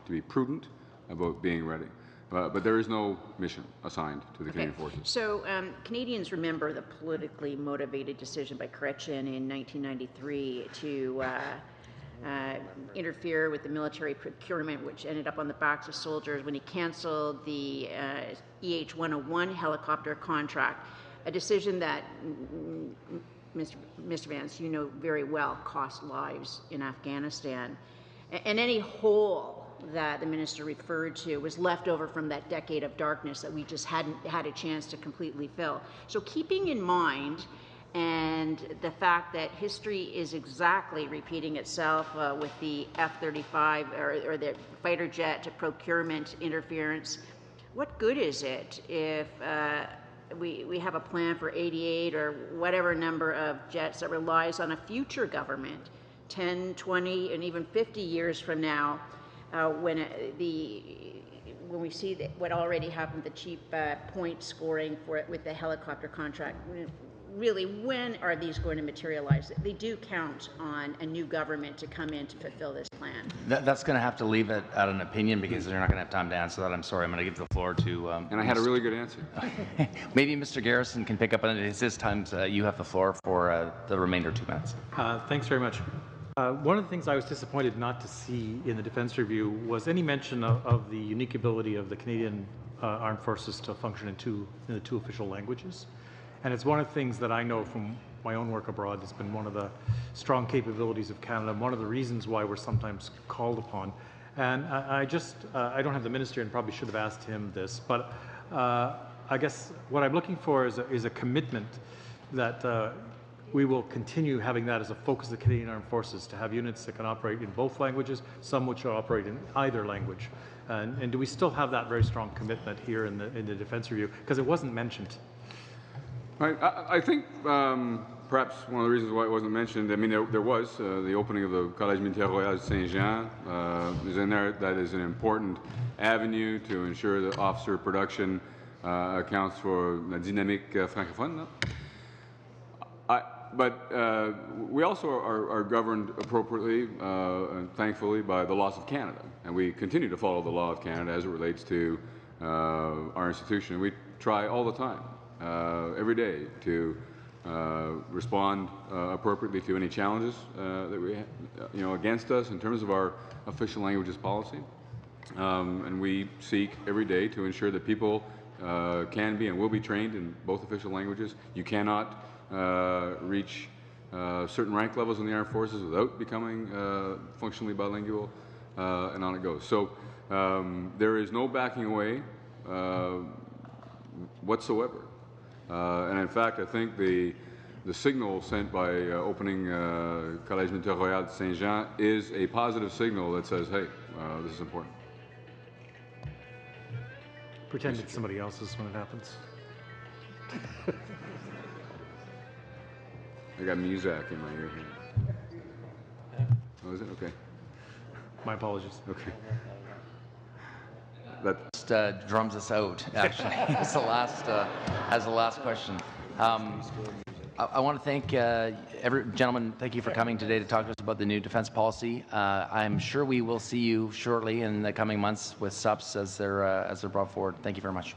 to be prudent about being ready. But there is no mission assigned to the Canadian Forces. So Canadians remember the politically motivated decision by Chrétien in 1993 to interfere with the military procurement, which ended up on the backs of soldiers when he canceled the EH-101 helicopter contract, a decision that, Mr. Vance, you know very well, cost lives in Afghanistan. And any hole that the minister referred to was left over from that decade of darkness that we just hadn't had a chance to completely fill. So keeping in mind and the fact that history is exactly repeating itself with the F-35 or the fighter jet procurement interference, what good is it if we have a plan for 88 or whatever number of jets that relies on a future government 10, 20, and even 50 years from now, when we see what already happened, the cheap point scoring for it with the helicopter contract? Really, when are these going to materialize? They do count on a new government to come in to fulfill this plan. That's going to have to leave it at an opinion because they're not going to have time to answer that. I'm sorry. I'm going to give the floor to... and I had a really good answer. Maybe Mr. Garrison can pick up on it. It's his time. You have the floor for the remainder 2 minutes. Thanks very much. One of the things I was disappointed not to see in the Defence Review was any mention of the unique ability of the Canadian Armed Forces to function in the two official languages. And it's one of the things that I know from my own work abroad. It's been one of the strong capabilities of Canada, one of the reasons why we're sometimes called upon. And I don't have the minister and probably should have asked him this, but I guess what I'm looking for is a commitment that we will continue having that as a focus of the Canadian Armed Forces, to have units that can operate in both languages, some which will operate in either language. And do we still have that very strong commitment here in the Defence Review? Because it wasn't mentioned. Right. I think perhaps one of the reasons why it wasn't mentioned, I mean, there was the opening of the Collège Militaire Royal de Saint-Jean is in there. That is an important avenue to ensure that officer production accounts for la dynamique francophone. But we also are governed appropriately and thankfully by the laws of Canada. And we continue to follow the law of Canada as it relates to our institution. We try all the time, every day, to respond appropriately to any challenges that we against us in terms of our official languages policy. And we seek every day to ensure that people can be and will be trained in both official languages. You cannot reach certain rank levels in the armed forces without becoming functionally bilingual, and on it goes. So there is no backing away whatsoever. And in fact, I think the signal sent by opening Collège Militaire Royal de Saint-Jean is a positive signal that says, hey, this is important. Pretend it's somebody else's when it happens. I got Muzak in my ear here. Oh, is it? Okay. My apologies. Okay. That drums us out, actually, as the last question. I want to thank gentlemen, thank you for coming today to talk to us about the new defense policy. I'm sure we will see you shortly in the coming months with SUPs as they're brought forward. Thank you very much.